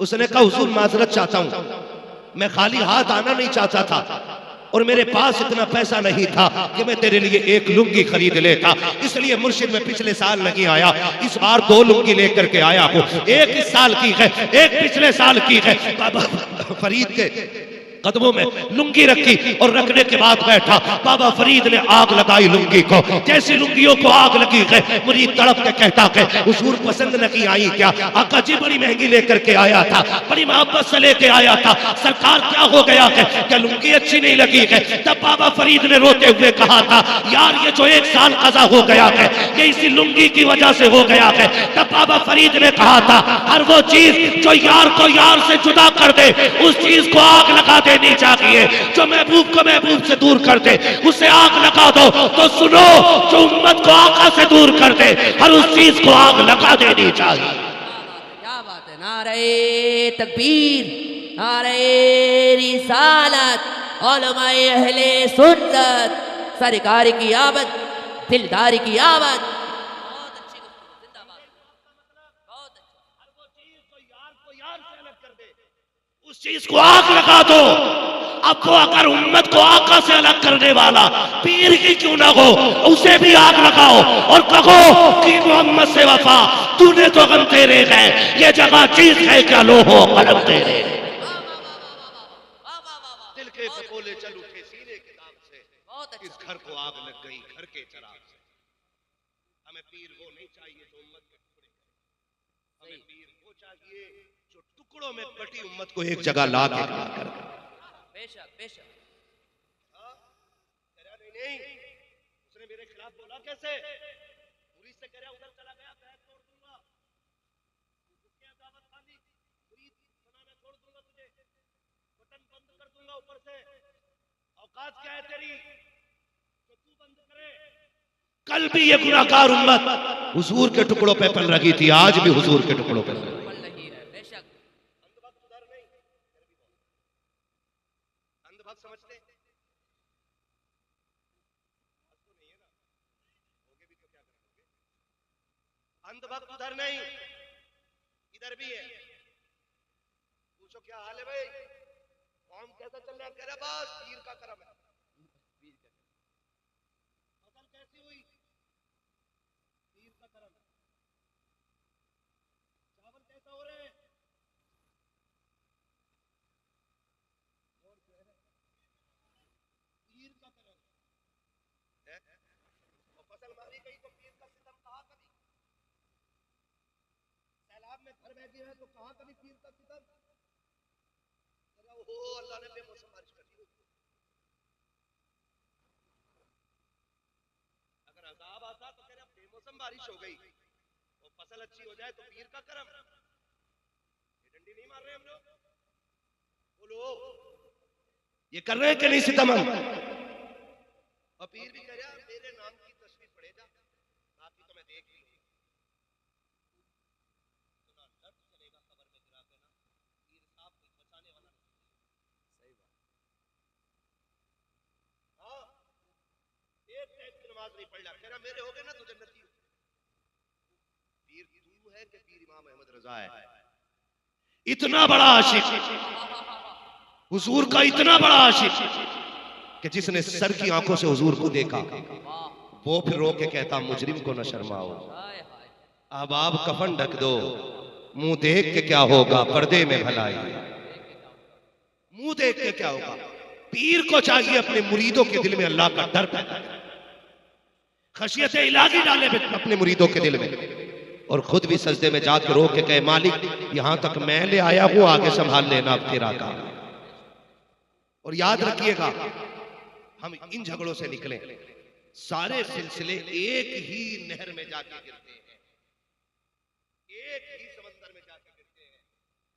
उसने कहा हुजूर माजरत चाहता हूं, मैं खाली हाथ आना नहीं चाहता था और मेरे पास इतना पैसा नहीं था कि मैं तेरे लिए एक लुंगी खरीद लेता, इसलिए मुर्शिद में पिछले साल नहीं आया, इस बार 2 लुंगी लेकर के आया हूं। एक इस साल की है, एक पिछले साल की है। बाबा फरीद के कदमों में लुंगी रखी और रखने के बाद बैठा। बाबा फरीद ने आग लगाई लुंगी को। जैसी लुंगियों को आग लगी है, मुरीद तड़प के कहता है हुजूर पसंद नहीं आई क्या? आका जी बड़ी महंगी लेकर के आया था, बड़ी मोहब्बत से लेके आया था, सरकार क्या हो गया है? क्या लुंगी अच्छी नहीं लगी है? तब बाबा फरीद ने रोते हुए कहा था यार ये जो 1 साल कज़ा हो गया है ये इसी लुंगी की वजह से हो गया है। तब बाबा फरीद ने कहा था हर वो चीज जो यार को यार से जुदा कर दे उस चीज को आग लगा देनी चाहिए, जो महबूब को महबूब से दूर कर दे उसे आग लगा दो। तो सुनो, जो उम्मत को आका से दूर कर दे हर उस चीज को आग लगा देनी चाहिए। क्या बात है। नारे तकबीर, नारे रिसालत, उलमाए अहले सुन्नत, सरकार की आमद, दिलदार की आमद। बहुत अच्छी गुफ्तगू, जिंदाबाद। बहुत अच्छा। हर वो चीज जो यार को यार से अलग कर दे उस चीज को आग लगा दो। अब वो अगर उम्मत को आका से अलग करने वाला पीर ही क्यों ना हो, उसे भी आग लगाओ और कहो कि मोहम्मद से वफा तूने तो गम तेरे है, ये जगह चीज है क्या लो हो कलम तेरे। दिल के फकोले चल उठे सीने के दाग से, बहुत अच्छा। इस घर को आग लग गई घर के चराग से। हमें पीर वो नहीं चाहिए जो उम्मत के टुकड़े करे, हमें पीर वो चाहिए जो टुकड़ों में बटी उम्मत को एक जगह ला के खड़ा कर दे। बेशक बेशक। नहीं, उसने मेरे खिलाफ बोला कैसे? पुलिस से कह रहा उधर चला गया, पैर तोड़ दूंगा, उसके दावत खाली, पुलिस बनाना छोड़ दूंगा तुझे, बटन बंद कर दूंगा ऊपर से, औकात क्या है तेरी तो तू बंद करे। कल भी ये गुनाहगार उम्मत हुजूर के टुकड़ों पे पल रही थी, आज भी हुजूर के टुकड़ों पे पल रही है। बेशक। अंधभक्त उधर नहीं, अंधभक्त समझते अंधभक्त उधर नहीं इधर भी है। पूछो क्या हाल है भाई, काम कैसा चल रहा है? कह रहा बस पीर का करम है। फसल कैसी हुई? पीर का करम है। चावल कैसा हो रहे हैं? पीर का करम है। और फसल मारी गई में घर बैठे हैं तो कहां कभी पीर का किधर ओ अल्लाह ने बेमौसम बारिश कर दी। अगर अजाब आता तो कह रहे बेमौसम बारिश हो गई, वो फसल अच्छी हो जाए तो पीर का करम। ये डंडी नहीं मार रहे हम लोग, बोलो ये कर रहे हैं कि नहीं सितम हम? और पीर भी कह रहा मेरे नाम की तस्वीर पढ़े जा, बाकी तो मैं देख ली। इतना दर्द चलेगा कब्र में गिरा के ना, पीर साहब कोई बचाने वाला नहीं। सही बात। हाँ, एक टाइम की नमाज नहीं पढ़ ला, कह रहा मेरे हो गए ना तो जन्नती। पीर तू है कि पीर इमाम अहमद रजा है? इतना बड़ा आशिक, हुजूर का इतना बड़ा आशिक कि जिसने सर की आंखों से हुजूर को देखा वो फिर रो के कहता मुजरिम को न शर्माओ, अब आप कफन ढक दो, मुंह देख के क्या होगा पर्दे में भलाई। मुंह देख के क्या होगा? पीर को चाहिए अपने मुरीदों के दिल में अल्लाह का डर पैदा करे, खशियत इलाही डाले अपने मुरीदों के दिल में, और खुद भी सजदे में जाकर रो के कहे मालिक यहां तक मैं ले आया हूं, आगे संभाल लेना अब तेरा काम। और याद रखिएगा हम इन झगड़ों से निकले, सारे सिलसिले एक ही नहर में जाके गिरते हैं, एक ही समंदर में जाके गिरते हैं,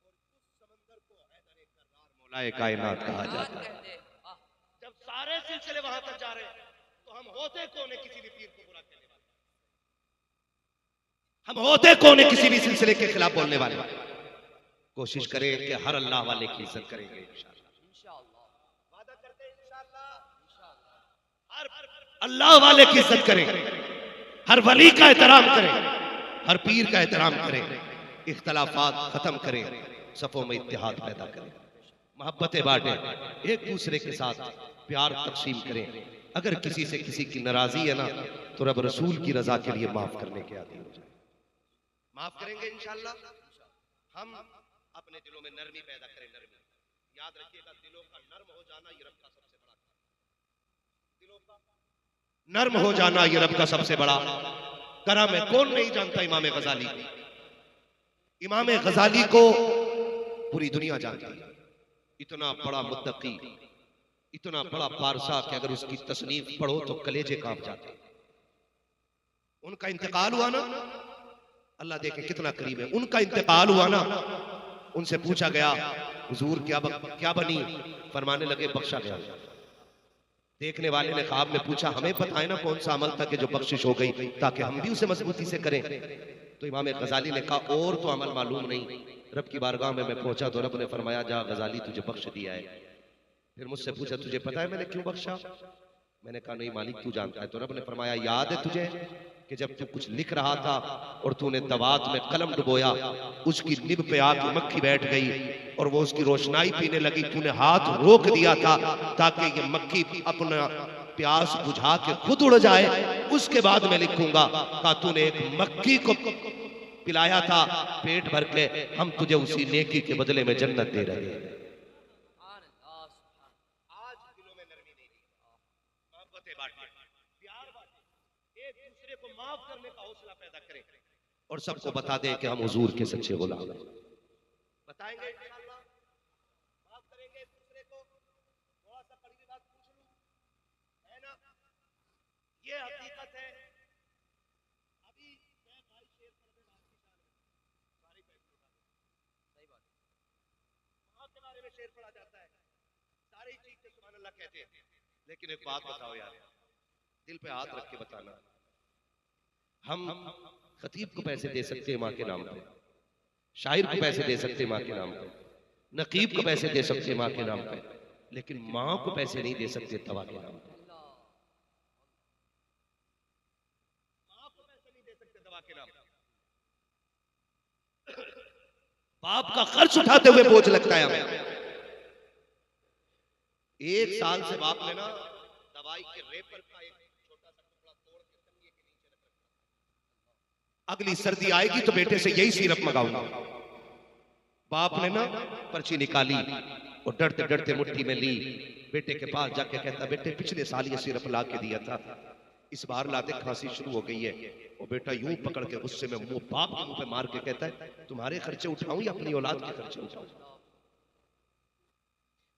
और उस समंदर को हैदर कर्रार मौलाए कायनात कहा जाता है। जब सारे सिलसिले वहां तक जा रहे हैं तो हम होते कौन है किसी भी पीर को बुरा कहने वाले? हम होते कौन है किसी भी सिलसिले के खिलाफ बोलने वाले? कोशिश करें कि हर अल्लाह वाले की इज्जत करेंगे इंशाअल्लाह, वादा करते हैं इंशाअल्लाह। हर अल्लाह वाले की इज्जत करें, हर वली का एहतराम करें, हर पीर का एहतराम करें, इख्तलाफात खत्म करें, सफों में इत्तेहाद पैदा करें, मोहब्बतें बांटें, एक दूसरे के साथ प्यार तकसीम करें। अगर किसी से किसी की नाराजी है ना तो रब रसूल की रजा के लिए माफ करने के आदी हो जाए, माफ करेंगे इंशाअल्लाह। हम अपने दिलों में नरमी पैदा करें, नरमी। याद रखिएगा दिलों का नर्म हो जाना ये रब का सबसे बड़ा, दिलों का नर्म हो जाना ये रब का सबसे बड़ा करम है। कौन नहीं जानता इमाम गजाली? इमाम गजाली को पूरी दुनिया जानती है, इतना बड़ा मुत्तकी, इतना बड़ा पारसा कि अगर उसकी तसनीफ पढ़ो तो कलेजे कांप जाते। उनका इंतकाल हुआ ना, अल्लाह देखे कितना करीब है, उनका इंतकाल हुआ ना, उनसे पूछा गया हुजूर क्या बनी? फरमाने लगे बख्शा गया। देखने वाले ने ख्वाब में पूछा हमें पता है ना कौन सा अमल था कि जो बख्शिश हो गई, ताकि हम भी उसे मजबूती से करें। तो इमाम गजाली ने कहा और तो अमल मालूम नहीं। रब की बारगाह में मैं पहुंचा तो रब ने फरमाया जा गजाली तुझे बख्श दिया है। फिर मुझसे पूछा तुझे पता है मैंने क्यों बख्शा? मैंने कहा नहीं मालिक तू जानता है। तो रब ने फरमाया याद है तुझे कि जब तू कुछ लिख रहा था और तूने दवात में कलम डुबोया, उसकी निब पे आके मक्खी बैठ गई और वो उसकी रोशनाई पीने लगी, तूने हाथ रोक दिया था ताकि ये मक्खी अपना प्यास बुझा के खुद उड़ जाए, उसके बाद मैं लिखूंगा। कहा तूने एक मक्खी को पिलाया था पेट भर के, हम तुझे उसी नेकी के बदले में जन्नत दे रहे हैं। आज दिलों में नरमी नहीं, मोहब्बतें बांटें, प्यार बांटें, एक दूसरे को माफ करने का हौसला पैदा करें और सबको बता दें कि हम हुजूर के सच्चे गुलाम हैं। बताएंगे इंशाअल्लाह, माफ करेंगे एक दूसरे को। थोड़ा सा कड़वी बात पूछ लूं, है ना, ये हकीकत है। अभी मैं भाई शेर पर में बात की सारी सही बात है, के बारे में शेर पढ़ा जाता है, सारी चीज के सुभान अल्लाह कहते हैं। लेकिन एक बात बताओ यार, दिल पे हाथ रख के बताना, हम खतीब को पैसे दे सकते हैं माँ के नाम पे, शायर को पैसे दे सकते हैं माँ के नाम पे, नकीब को पैसे दे सकते हैं माँ के नाम पे, लेकिन माँ को पैसे नहीं दे सकते तवा के नाम पे। माँ को पैसे नहीं दे सकते दवा के नाम पे। बाप का खर्च उठाते हुए बोझ लगता है हमें। एक साल से बाप ने ना दवाई के रेपर का एक छोटा सा टुकड़ा तोड़ के तकिए के नीचे रख रखा। अगली सर्दी आएगी तो बेटे से यही सिरप मंगाऊंगा। बाप ने ना पर्ची निकाली और डरते डरते मुट्ठी में ली, बेटे के पास जाके कहता बेटे पिछले साल ये सिरप ला के दिया था, इस बार लाते खांसी शुरू हो गई है। वो बेटा यूं पकड़ के गुस्से में मुंह बाप के मुंह पे मार के कहता है, तुम्हारे खर्चे उठाऊं या अपनी औलाद के खर्चे उठाऊं?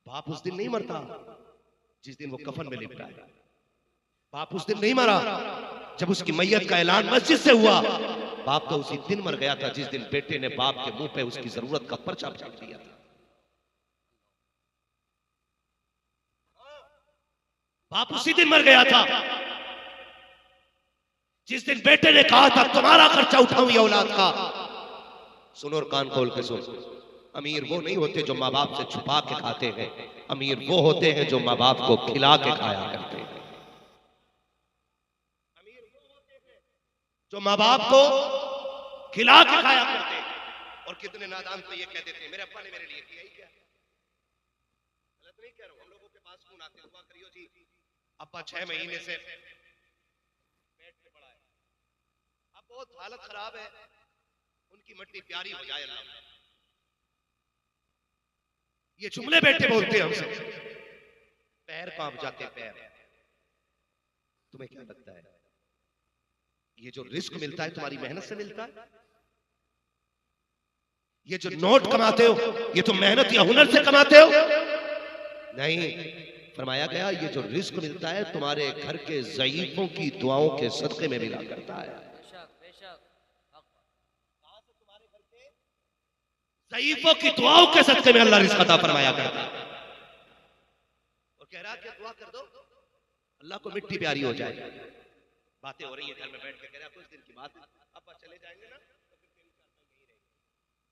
बाप उस दिन नहीं मरता जिस दिन वो कफन में लिपटा है। बाप उस दिन नहीं मरा जब उसकी मैयत का ऐलान मस्जिद से हुआ। बाप तो उसी दिन मर गया था जिस दिन बेटे ने बाप के मुंह पे उसकी जरूरत का पर्चा छाप दिया था। बाप उसी दिन मर गया था जिस दिन बेटे ने कहा था तुम्हारा खर्चा उठाऊं या औलाद का। सुनो और कान खोल के सुन, अमीर वो नहीं होते जो माँ बाप से छुपा के खाते हैं, अमीर वो होते हैं जो माँ बाप को खिला के खाया करते हैं। अमीर वो होते हैं जो माँ बाप को खिला के खाया करते हैं। और कितने नादान तो ये कह देते हैं मेरे अब्बा ने मेरे लिए किया ही क्या। गलत नहीं कह रहा हूं, हम लोगों के पास फोन आते हुआ करियो जी अब्बा 6 महीने से पेट पे पड़ा है, अब बहुत हालत खराब है, उनकी मट्टी प्यारी हो जाए अल्लाह। ये जुमले बेटे बोलते हैं हमसे, पैर कांप जाते हैं पैर। तुम्हें क्या लगता है ये जो रिस्क मिलता है तुम्हारी मेहनत से मिलता है? ये जो नोट कमाते हो ये तो मेहनत या हुनर से कमाते हो? नहीं, फरमाया गया ये जो रिस्क मिलता है तुम्हारे घर के ज़ईफों की दुआओं के सदके में मिला करता है। ज़ईफों की दुआओं के सदके में अल्लाह रिस्क अता फरमाया करता है। और कह रहा कि दुआ कर दो अल्लाह को मिट्टी प्यारी हो जाए। बातें हो रही है घर में बैठ के, कह रहा कुछ दिन की बात, अब्बा चले जाएंगे ना तो फिर 3-4 साल नहीं रहेगी,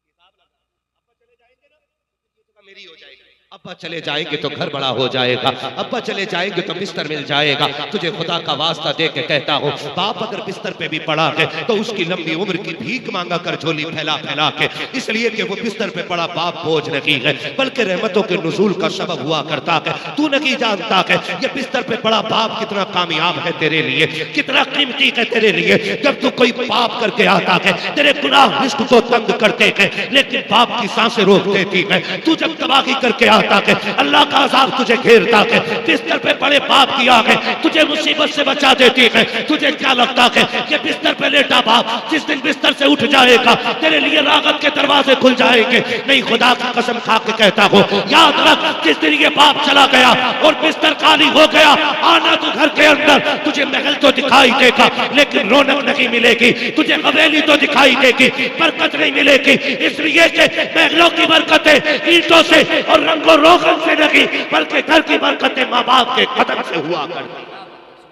हिसाब लगा, अब्बा चले जाएंगे ना तो ये जगह मेरी हो जाएगी, अब्बा चले जाएंगे तो घर बड़ा हो जाएगा, अब्बा चले जाएंगे तो बिस्तर मिल जाएगा। तुझे खुदा का वास्ता दे के कहता हूँ, बाप अगर बिस्तर पे भी पड़ा है तो उसकी लंबी उम्र की भीख मांगा कर झोली फैला फैला के, इसलिए कि वो बिस्तर पे पड़ा बाप बोझ नहीं है बल्कि रहमतों के नुज़ूल का सबब हुआ करता है। तू नहीं जानता है ये बिस्तर पे पड़ा बाप कितना कामयाब है तेरे लिए, कितना कीमती है तेरे लिए। जब तू कोई पाप करके आता है तेरे गुनाह रिस्क को तंग करते हैं लेकिन बाप की सांसें रोक देती है। तू जब तबाही करके आता है अल्लाह का अज़ाब तुझे घेरता है, बिस्तर पे पड़े बाप की आंखें तुझे मुसीबत से बचा देती है। तुझे क्या लगता है कि बिस्तर पे लेटा बाप जिस दिन बिस्तर से उठ जाएगा तेरे लिए राहत के दरवाजे खुल जाएंगे? नहीं, खुदा की कसम खा के कहता हूँ, याद रख जिस दिन ये बाप चला गया और बिस्तर खाली हो गया, आना तो घर के अंदर तुझे महल तो दिखाई देगा लेकिन रौनक नहीं मिलेगी, तुझे हवेली तो दिखाई देगी बरकत नहीं मिलेगी, इसलिए कि महलों की बरकतें ईंटों से और रंगो रोगन से नहीं बल्कि घर की बरकतें माँ बाप के कदम से हुआ करती।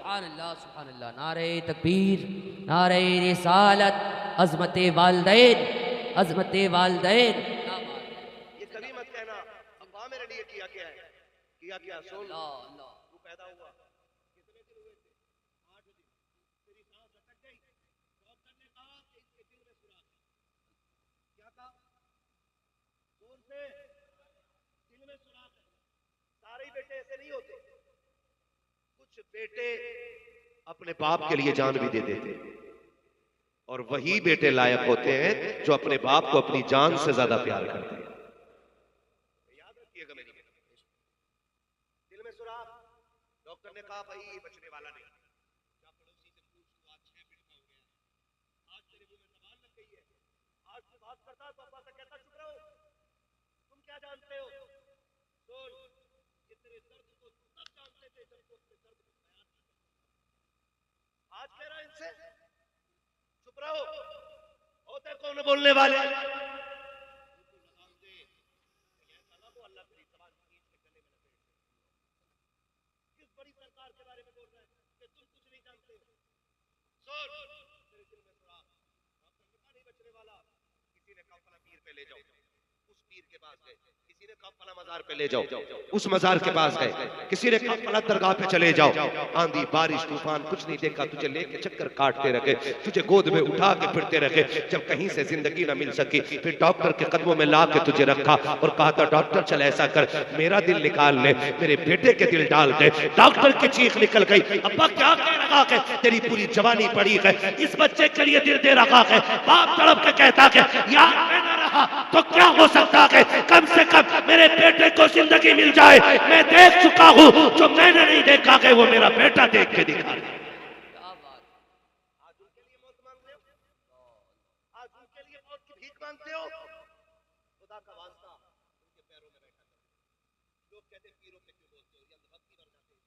सुभान अल्लाह, नारे तकबीर, नारे रिसालत, अज़मते वालिदैन, अज़मते वालिदैन। ये कभी मत कहना अब्बा मेरे लिए किया क्या है, किया क्या। सुन, तू पैदा हुआ कितने दिन हुए थे? 8 दिन। तेरी सांस अटक गई, डॉक्टर ने कहा कि इसके दिल में सुराख है। क्या कहा? जोर से, दिल में सुराख है। सारे बेटे ऐसे नहीं होते, कुछ बेटे अपने बाप के लिए जान भी दे देते और वही बेटे लायक होते हैं जो अपने बाप को अपनी जान से ज्यादा प्यार करते हैं। याद रखिएगा मेरी बेटी, दिल में सुराख। डॉक्टर ने कहा भाई ये बचने वाला नहीं। क्या पड़ोसी से पूछ लो, आज 6 महीने हो गया, आज तेरे मुंह में जबान लग गई है, आज तू बात करता है पापा से कहता चुप रहो, तुम क्या जानते हो। सुन, ये तेरे दर्द को तब जानते थे जब तू अपने दर्द को बयान न करता। आज कह रहा है इनसे चुप रहो, होते कौन बोलने वाले। किस बड़ी सरकार के बारे में बोल रहे हैं कि तुम कुछ नहीं जानते हो। सुन, तेरे दिल में सुराख, डॉक्टर ने कहा नहीं बचने वाला। किसी ने कहा फला पीर पे ले जाओ, उस पीर के पास गए। किसी ने कहा फला मजार पे ले जाओ, उस मजार के पास गए। किसी ने कहा फला दरगाह पे चले जाओ। आंधी बारिश तूफान कुछ नहीं देखा, तुझे लेके चक्कर काटते रखे, तुझे गोद में उठा के फिरते रखे। जब कहीं से जिंदगी ना मिल सकी फिर डॉक्टर के कदमों में ला के तुझे रखा और कहा था डॉक्टर चल ऐसा कर मेरा दिल निकाल ले, मेरे बेटे के दिल डाल दे। डॉक्टर की चीख निकल गई, अब्बा क्या कह रहा है, तेरी पूरी जवानी पड़ी है, इस बच्चे के लिए दिल दे रखा है। बाप तड़प के कहता है यार मैं ना रहा तो क्या हो सकता है, कम से कम मेरे बेटे को जिंदगी मिल जाए। मैं देख चुका हूं जो मैंने नहीं देखा है वो मेरा बेटा देख के दिखा। आज उनके लिए मौत की भीख मांगते हो, खुदा का वास्ता उनके पैरों में बैठा करो। लोग कहते पीरों पे क्यों बोलते हो, ये अंधभक्ति बन जाते हैं।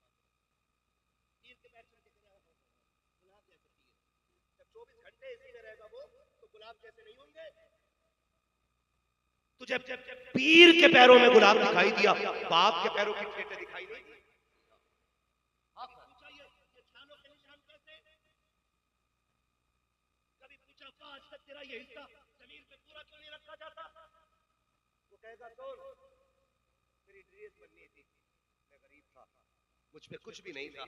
पीर के पैर चलते गुलाब जैसे पीर, जब 24 घंटे इसी में रहेगा वो, तो गुलाब जैसे नहीं होंगे। तुझे पीर के पैरों में गुलाब दिखाई दिया, बाप के पैरों की ठेटे दिखाई नहीं दी। पूछा ये छानों के निशान कैसे? कभी पूछा आज तक तेरा ये हिस्सा जमीन पे पूरा क्यों नहीं रखा जाता? वो कहेगा कौन? मेरी ड्रेस बननी थी, मैं गरीब था, मुझ पे कुछ भी नहीं था,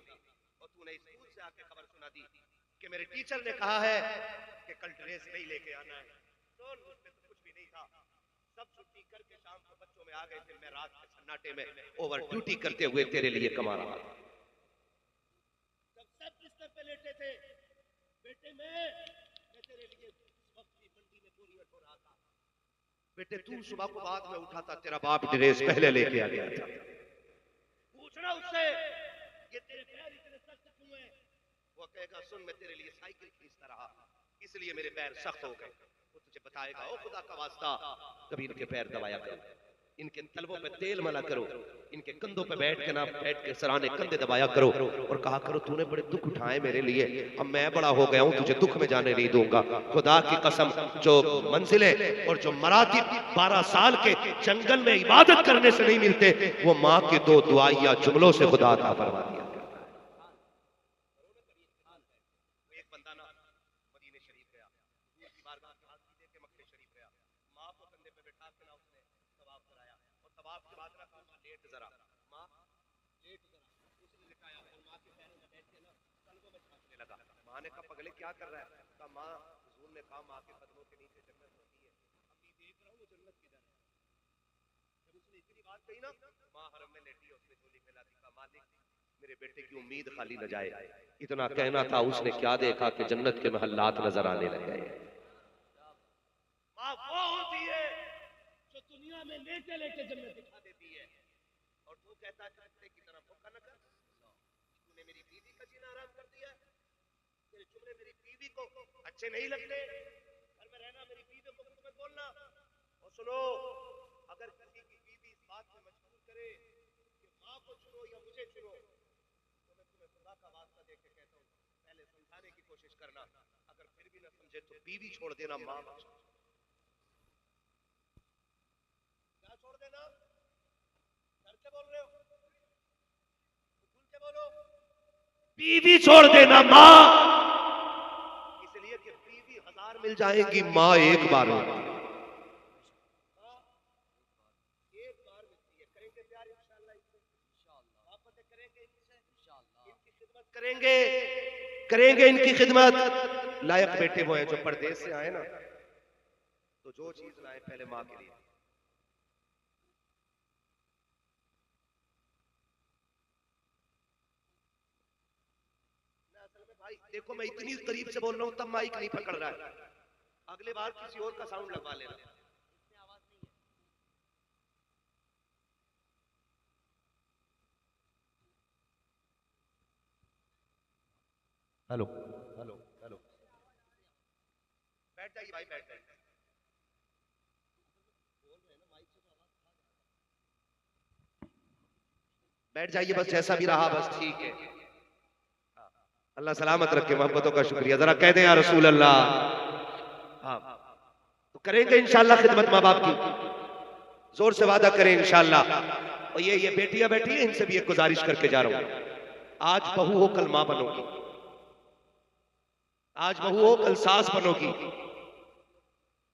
और तूने स्कूल से आके खबर सुना दी कि मेरे टीचर ने कहा है कि कल ड्रेस नहीं लेके आना है। कौन? मुझ पे तो कुछ भी नहीं था, सब छुट्टी करके शाम को बच्चों में आ गए थे, मैं रात के सन्नाटे में ओवर ड्यूटी करते हुए तेरे लिए कमा रहा था। जब सब बिस्तर पे लेटे थे, बेटे मैं तेरे लिए सब्जी मंडी में बोरी हो रहा था। बेटे तू सुबह को बाद में उठा था, तेरा बाप ड्रेस पहले लेके आ गया था। पूछना उससे ये तेरे पैर इतने सख्त क्यों हैं? वो कहेगा सुन, मैं तेरे लिए साइकिल खींचता रहा, इसलिए मेरे पैर सख्त हो गए। वो तुझे बताएगा ओ खुदा का वास्ता कभी इनके पैर दबाया करो, इनके तलवों पे तेल मला करो, इनके कंधों पे बैठ के ना बैठ के सराहने कंधे दबाया करो और कहा करो तूने बड़े दुख उठाए मेरे लिए, अब मैं बड़ा हो गया हूं, तुझे दुख में जाने नहीं दूंगा। खुदा की कसम, जो मंजिलें और जो मरातिब 12 साल के जंगल में इबादत करने से नहीं मिलते, वो माँ की 2 दुआइया जुमलों से खुदा अता फरमा दिया। एक बंदा ना मदीने शरीफ गया, की बारगाह के हाथ सीधे के मक्के शरीफ गया, माँ को कंधे पे बैठा के ना उसने तवाफ कराया, और तवाफ के बाद ना कहा माँ लेट जरा, माँ लेट जरा, उसने लिटाया और माँ के पैरों में बैठ के ना कल्बों में झांकने लगा। माँ ने कहा पगले क्या कर रहा है? कहा माँ हुजूर ने कहा माँ के कदमों के नीचे जन्नत होती है, अभी देख रहा हूँ वो जन्नत किधर है। जब उसने इतनी बात कही ना, माँ हरम में लेटी, उसने झोली फैला दी, कहा मालिक मेरे बेटे की उम्मीद खाली न जाए। इतना कहना था, उसने क्या देखा कि जन्नत के महल्लात नजर आने लग गए। माँ वो होती है जो दुनिया में लेटे लेटे जन्नत दिखा देती है, और तू कहता है कुत्ते की तरह भूखा न कर, तूने मेरी बीवी का जीना आराम कर दिया, तेरे जुमले मेरी बीवी को अच्छे नहीं लगते, घर में रहना, मेरी बीवी को कुछ मत बोलना। और सुनो, अगर किसी की बीवी इस बात में मजबूर करे कि माँ को चुनो या मुझे चुनो, तो मैं तुम्हें खुदा का वास्ता दे के कहता हूँ पहले समझाने की कोशिश करना, अगर फिर भी ना समझे तो बीवी छोड़ देना, माँ क्या छोड़ देना? डर के बोल रहे हो? खुल के बोलो। बीवी छोड़ देना माँ, इसलिए कि बीवी 1000 मिल जाएगी, माँ एक बार होगी, एक बार मिलती है। करेंगे प्यार इंशाअल्लाह, मोहब्बत करेंगे इनसे, इनकी खिदमत करेंगे इनकी खिदमत। लायक बेटे वो हैं जो परदेश से आए ना, तो जो चीज लाए पहले माँ के लिए। भाई देखो मैं इतनी करीब से बोल रहा हूं तब माइक नहीं पकड़ रहा है, अगले बार किसी और का साउंड लगवा लेना। हेलो हेलो हेलो, बैठ जाइए भाई, बैठ जाइए। बैठ जाइए बस, जैसा भी रहा बस ठीक है। अल्लाह सलामत रखे, मोहब्बतों का शुक्रिया। जरा कह दें या रसूल अल्लाह। हाँ तो करेंगे इंशाल्लाह खिदमत माँ बाप की, जोर से वादा करें इंशाल्लाह। और ये बेटियां बैठी हैं, इनसे भी एक गुजारिश करके जा रहा हूं, आज बहू हो कल माँ बनोगी, आज बहू हो कल सास बनोगी,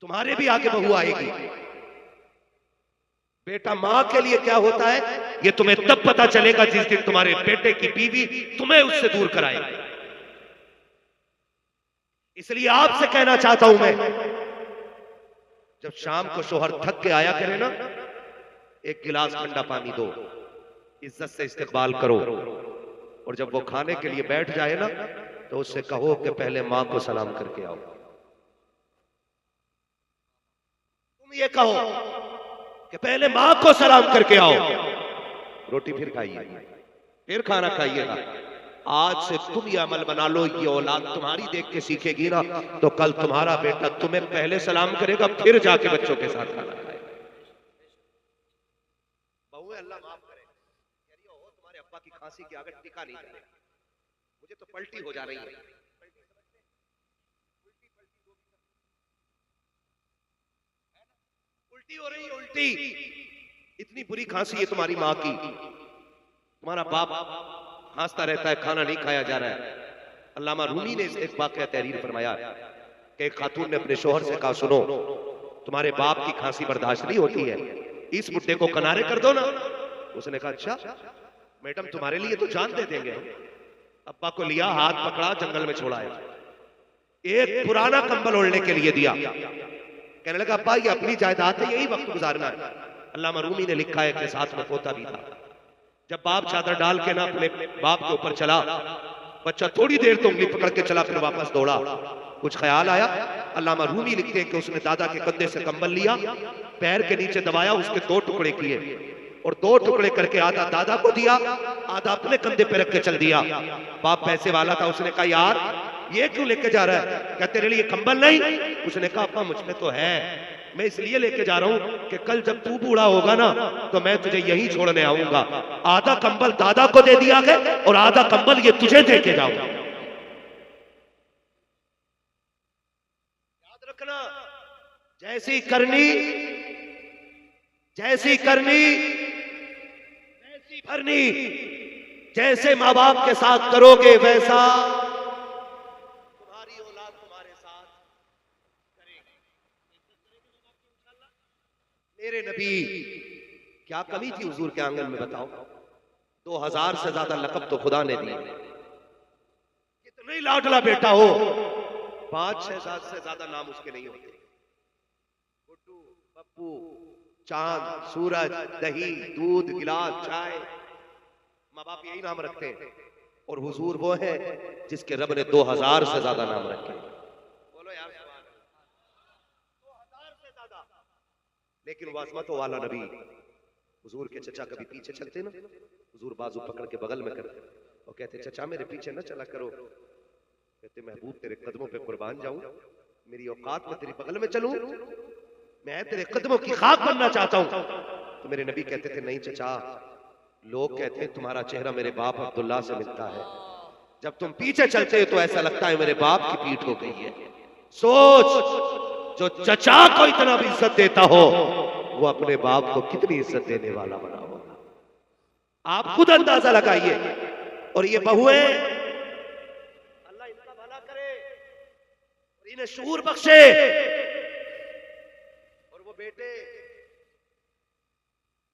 तुम्हारे भी आगे बहू आएगी। बेटा माँ के लिए क्या होता है ये तुम्हें तब पता चलेगा जिस दिन तुम्हारे बेटे की बीवी तुम्हें उससे दूर कराएगी। इसलिए आपसे कहना चाहता हूं मैं, जब शाम को शोहर थक के आया करे ना, एक गिलास ठंडा पानी दो, इज्जत से इस्तकबाल करो, और जब वो खाने के लिए बैठ जाए ना तो उससे कहो कि पहले मां को सलाम करके आओ। तुम ये कहो कि पहले मां को सलाम करके आओ, रोटी फिर खाइए, फिर खाना खाइएगा, आज से तुम ये अमल बना लो, ये औलाद तुम्हारी देख के सीखेगी ना, तो कल तुम्हारा बेटा तुम्हें पहले सलाम करेगा, फिर जाके बच्चों के साथ खाना खाएगा। बहुए अल्लाह माफ करे, हो तुम्हारे अब्बा की खांसी की आगे टिका नहीं करे, मुझे तो पलटी हो जा रही है। उल्टी हो रही है, उल्टी। इतनी बुरी खांसी है तुम्हारी माँ की, तुम्हारा बाप खांसता रहता है, खाना नहीं खाया जा रहा है। अल्लामा रूमी ने एक वाक़या तहरीर फरमाया कि एक खातून ने अपने शोहर से कहा, सुनो तुम्हारे बाप की खांसी बर्दाश्त नहीं होती है, इस बुड्ढे को किनारे कर दो ना। उसने कहा अच्छा मैडम तुम्हारे लिए तो जान दे देंगे। अब्बा को लिया, हाथ पकड़ा, जंगल में छोड़ाया, एक पुराना कंबल ओढ़ने के लिए दिया। कहने लगा अब्बा ये अपनी जायदाद है, यही वक्त गुजारना है। अल्लामा रूमी ने लिखा है कि साथ में पोता भी था। जब बाप चादर डाल के ना अपने बाप के ऊपर चला, बच्चा थोड़ी देर तो उंगली पकड़ के चला, फिर वापस दौड़ा। कुछ ख्याल आया, अल्लामा रूमी लिखते हैं कि उसने दादा के कंधे से कंबल लिया, पैर के नीचे दबाया, उसके 2 टुकड़े किए और 2 टुकड़े करके आधा दादा को दिया, आधा अपने कंधे पे रख के चल दिया। बाप पैसे वाला था, उसने कहा यार ये क्यों लेके जा रहा है? क्या तेरे लिए कंबल नहीं? उसने कहा अब्बा मुझ में तो है, मैं इसलिए लेके जा रहा हूं कि कल जब तू बूढ़ा होगा ना तो मैं तुझे यही छोड़ने आऊंगा। आधा कंबल दादा को दे दिया गया और आधा कंबल ये तुझे दे के जाऊंगा। याद रखना, जैसी करनी वैसी भरनी। जैसे माँ बाप के साथ करोगे वैसा तुम्हारी औलाद तुम्हारे साथ करेगी। मेरे नबी क्या कमी थी हुजूर के आंगन में बताओ? 2000 से ज्यादा लक़ब तो खुदा ने दिए। कितने लाडला बेटा हो, 5-6 से ज्यादा नाम उसके नहीं होते। गुड्डू, पप्पू, चांद, सूरज, दही, दूध, गिलास, चाय, माँ बाप यही नाम रखते हैं। और हुजूर वो है जिसके रब ने 2000 से ज्यादा नाम रखे। बोलो यार 2000 से ज्यादा। लेकिन वो अज़मतों वाला नबी, हुजूर के चचा कभी पीछे चलते ना, हुजूर बाजू पकड़ के बगल में करते और कहते चचा मेरे पीछे न चला करो। कहते महबूब तेरे कदमों पे कुर्बान जाऊं, मेरी औकात में तेरी बगल में चलूं, मैं तेरे कदमों की खाक बनना चाहता हूं। तो मेरे नबी कहते थे नहीं चचा, लोग कहते हैं तुम्हारा चेहरा मेरे बाप अब्दुल्ला से मिलता है, जब तुम पीछे चलते हो तो ऐसा लगता है मेरे बाप की पीठ हो गई है। सोच, जो चचा को इतना भी इज्जत देता हो वो अपने बाप को कितनी इज्जत देने वाला बना होगा, आप खुद अंदाजा लगाइए। और ये बहुएं, अल्लाह इनका भला करे और इन्हें शूर बख्शे। और वो बेटे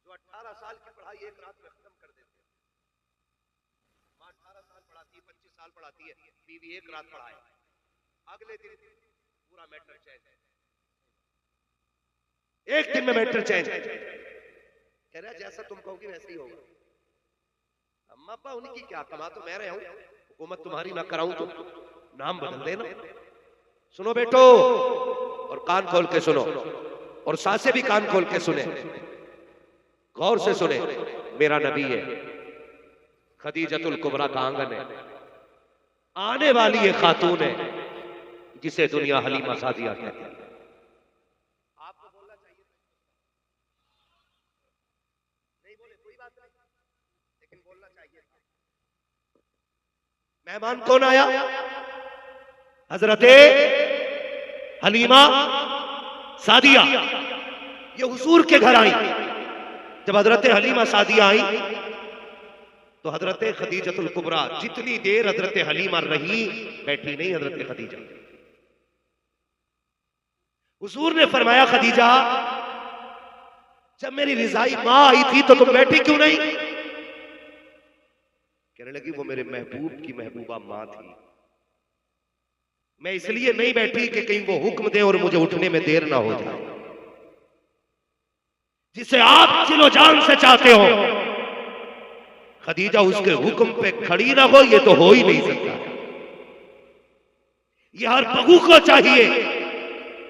जो 18 साल की पढ़ाई एक रात में खत्म कर देते हैं, माँ 18 साल पढ़ाती है, 25 साल पढ़ाती है, बीवी एक रात पढ़ाए, अगले दिन पूरा मैटर चेंज, एक दिन में मैटर चेंज। कह रहा जैसा तुम कहोगे वैसे ही होगा। अम्मा अब्बा उनकी क्या, कमा तो मैं रहा हूं, हुकूमत तुम्हारी ना कराऊं तो नाम बदल देना। सुनो बेटो, और कान खोल के सुनो, और सासे भी कान खोल के सुने, गौर से सुने। मेरा नबी है, खदीजतुल कुबरा का आंगन है, आने वाली ये खातून है जिसे दुनिया हलीमा सादिया कहती है। आपको बोलना चाहिए, नहीं बोले कोई बात नहीं, लेकिन बोलना चाहिए। मेहमान कौन आया? हजरते हलीमा सादिया। ये हुजूर के घर आई। जब हजरत हलीमा सादिया आई तो हजरत खदीजतुल कुबरा, जितनी देर हजरत हलीमा रही बैठी नहीं हजरत खदीजा। हुजूर ने फरमाया खदीजा जब मेरी रिजाई मां आई थी तो तुम बैठी क्यों नहीं? कहने लगी वो मेरे महबूब की महबूबा मां थी, मैं इसलिए नहीं बैठी कि कहीं वो हुक्म दे और मुझे उठने में देर ना हो जाए। जिसे आप दिलो जान से चाहते हो खदीजा उसके हुक्म पे खड़ी ना हो, ये तो हो ही नहीं सकता। ये हर बहू को चाहिए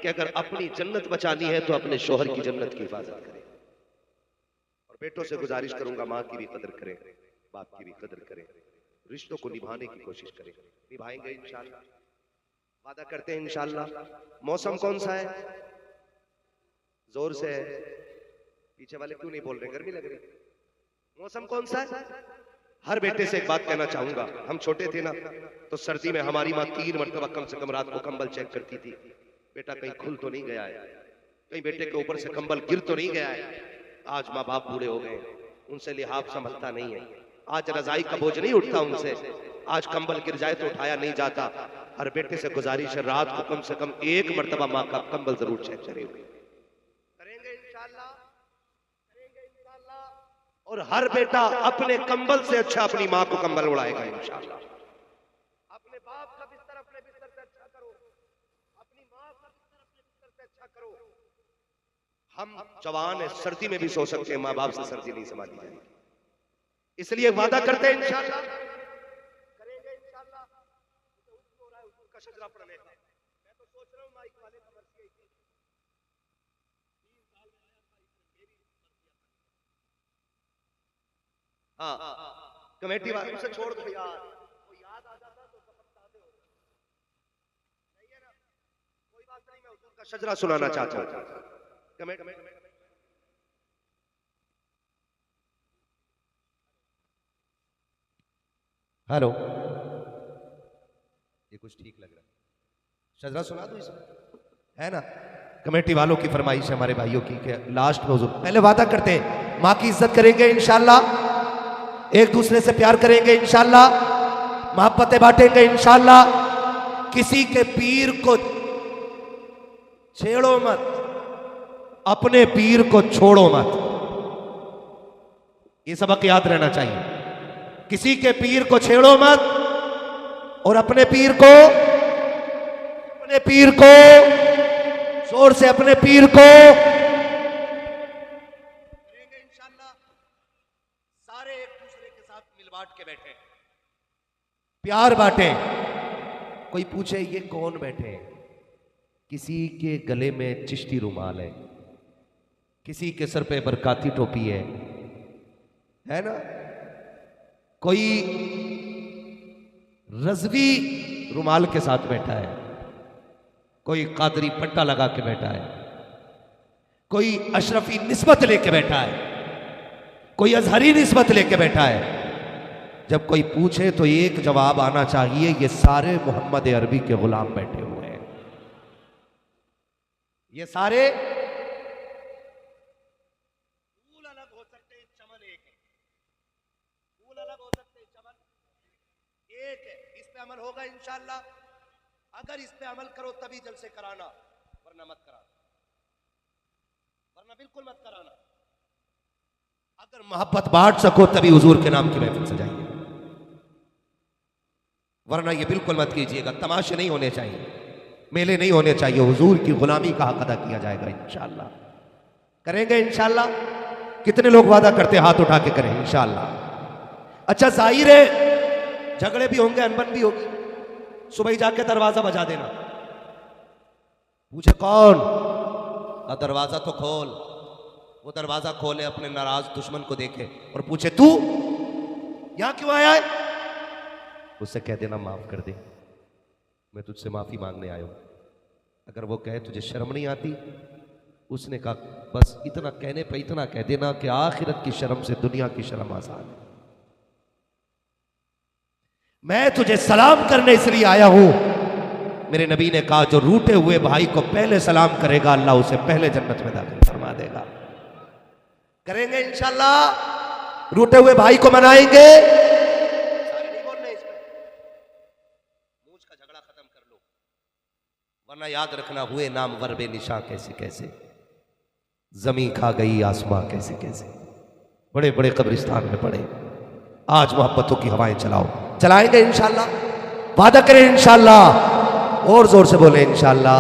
कि अगर अपनी जन्नत बचानी है तो अपने शोहर की जन्नत की हिफाजत करें। और बेटों से गुजारिश करूंगा मां की भी कदर करें, बाप की भी कदर करें। रिश्तों को निभाने की कोशिश करें, निभाएंगे इंशाल्लाह, वादा करते हैं इंशाल्लाह। मौसम कौन सा है? जोर से है, पीछे वाले क्यों नहीं बोल रहे? गर्मी लग रही। मौसम कौन सा है? हर बेटे से एक बात कहना चाहूंगा, हम छोटे थे ना तो सर्दी में हमारी माँ 3 मरतबा कम से कम रात को कंबल चेक करती थी, बेटा कहीं खुल तो नहीं गया है, कहीं बेटे के ऊपर से कंबल गिर तो नहीं गया है। आज माँ बाप बूढ़े हो गए, उनसे लिहाफ संभलता नहीं है, आज रजाई का बोझ नहीं उठता उनसे, आज कंबल गिर जाए तो उठाया नहीं जाता। हर बेटे से गुजारिश है, रात को कम से कम 1 मरतबा माँ का कंबल जरूर चेक करेंगे, करेंगे इंशाल्लाह, करेंगे इंशाल्लाह। और हर बेटा अपने कंबल से अच्छा अपनी माँ को कंबल उड़ाएगा इंशाल्लाह। अपने बाप का बिस्तर अपने बिस्तर से अच्छा करो, अपनी माँ का बिस्तर अपने बिस्तर से अच्छा करो। हम जवान है, सर्दी में भी सो सकते हैं, माँ बाप से सर्दी नहीं संभाली जाएगी, इसलिए वादा करते हैं इंशाल्लाह, करेंगे इंशाल्लाह। हो रहा है उसका शजरा पढ़ने का, मैं तो सोच रहा हूँ माइक वाले का मर्जी है, 3 साल में आया था, इसने मेरी हाँ कमेटी वालों से छोड़ दो यार, वो याद आ जाता तो बता दो, नहीं है ना, कोई बात नहीं, मैं हुजूर का शजरा सुनाना चाहता हूँ। हेलो, ये कुछ ठीक लग रहा है, शजरा सुना दो इसमें, है ना? कमेटी वालों की फरमाइश है, हमारे भाइयों की, कि लास्ट में हुजूर पहले वादा करते हैं माँ की इज्जत करेंगे इंशाल्लाह, एक दूसरे से प्यार करेंगे इंशाल्लाह, मोहब्बतें बांटेंगे इंशाल्लाह, किसी के पीर को छेड़ो मत, अपने पीर को छोड़ो मत, ये सबक याद रहना चाहिए। किसी के पीर को छेड़ो मत और अपने पीर को जोर से अपने पीर को करेंगे इंशाल्लाह। सारे एक दूसरे के साथ मिल बांट के बैठे, प्यार बांटे। कोई पूछे ये कौन बैठे हैं? किसी के गले में चिश्ती रुमाल है, किसी के सर पे बरकाती टोपी है ना? कोई रजवी रुमाल के साथ बैठा है, कोई कादरी पट्टा लगा के बैठा है, कोई अशरफी निस्बत लेके बैठा है, कोई अजहरी निस्बत लेके बैठा है। जब कोई पूछे तो एक जवाब आना चाहिए, ये सारे मोहम्मद अरबी के गुलाम बैठे हुए हैं, ये सारे फूल अलग हो सकते हैं, चमन एक है, फूल अलग हो सकते हैं, चमन एक है। इस पे अमल होगा इंशाल्लाह, अगर इस पे अमल करो तभी जलसे कराना, वरना मत कराना, वरना बिल्कुल मत कराना। अगर मोहब्बत बांट सको तभी हुजूर के नाम की महफिल सजाइए, वरना ये बिल्कुल मत कीजिएगा। तमाशे नहीं होने चाहिए, मेले नहीं होने चाहिए, हुजूर की गुलामी का हक अदा किया जाएगा इंशाल्लाह, करेंगे इंशाल्लाह। कितने लोग वादा करते हैं? हाथ उठा के करें इंशाल्लाह। अच्छा, जाहिर है झगड़े भी होंगे, अनबन भी होगी, सुबह ही जाके दरवाजा बजा देना। पूछे कौन? का दरवाजा तो खोल। वो दरवाजा खोले, अपने नाराज दुश्मन को देखे और पूछे तू यहां क्यों आया है? उससे कह देना माफ कर दे, मैं तुझसे माफी मांगने आया हूं। अगर वो कहे तुझे शर्म नहीं आती, उसने कहा बस इतना कहने पे इतना कह देना कि आखिरत की शर्म से दुनिया की शर्म आसान है। मैं तुझे सलाम करने इसलिए आया हूं, मेरे नबी ने कहा जो रूठे हुए भाई को पहले सलाम करेगा, अल्लाह उसे पहले जन्नत में दाखिल फरमा देगा। करेंगे इंशाल्लाह, रूठे हुए भाई को मनाएंगे। सारे नहीं बोलने इसमें, मूंछ का झगड़ा खत्म कर लो, वरना याद रखना हुए नाम वरबे निशा कैसे कैसे, जमी खा गई आसमां कैसे कैसे, बड़े बड़े कब्रिस्तान में पड़े। आज मोहब्बतों की हवाएं चलाओ, चलाएंगे इंशाल्लाह, वादा करें इंशाल्लाह, और जोर से बोले इंशाल्लाह,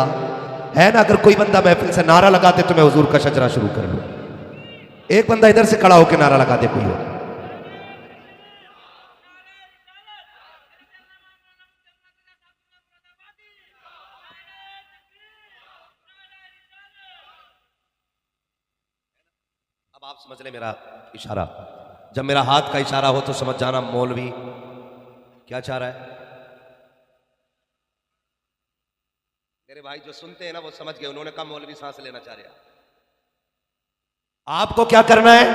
है ना? अगर कोई बंदा महफिल से नारा लगाते तो मैं हुजूर का शजरा शुरू कर लूं। एक बंदा इधर से खड़ा होकर नारा लगा दे कोई हो। अब आप समझ ले मेरा इशारा, जब मेरा हाथ का इशारा हो तो समझ जाना मौलवी क्या चाह रहा है? मेरे भाई जो सुनते हैं ना वो समझ गए, उन्होंने कहा मौलवी सांस लेना चाह रहे हैं। आपको क्या करना है?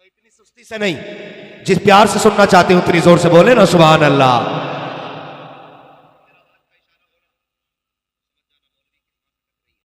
इतनी सुस्ती से नहीं, जिस प्यार से सुनना चाहते हो उतनी जोर से बोले ना सुभान अल्लाह।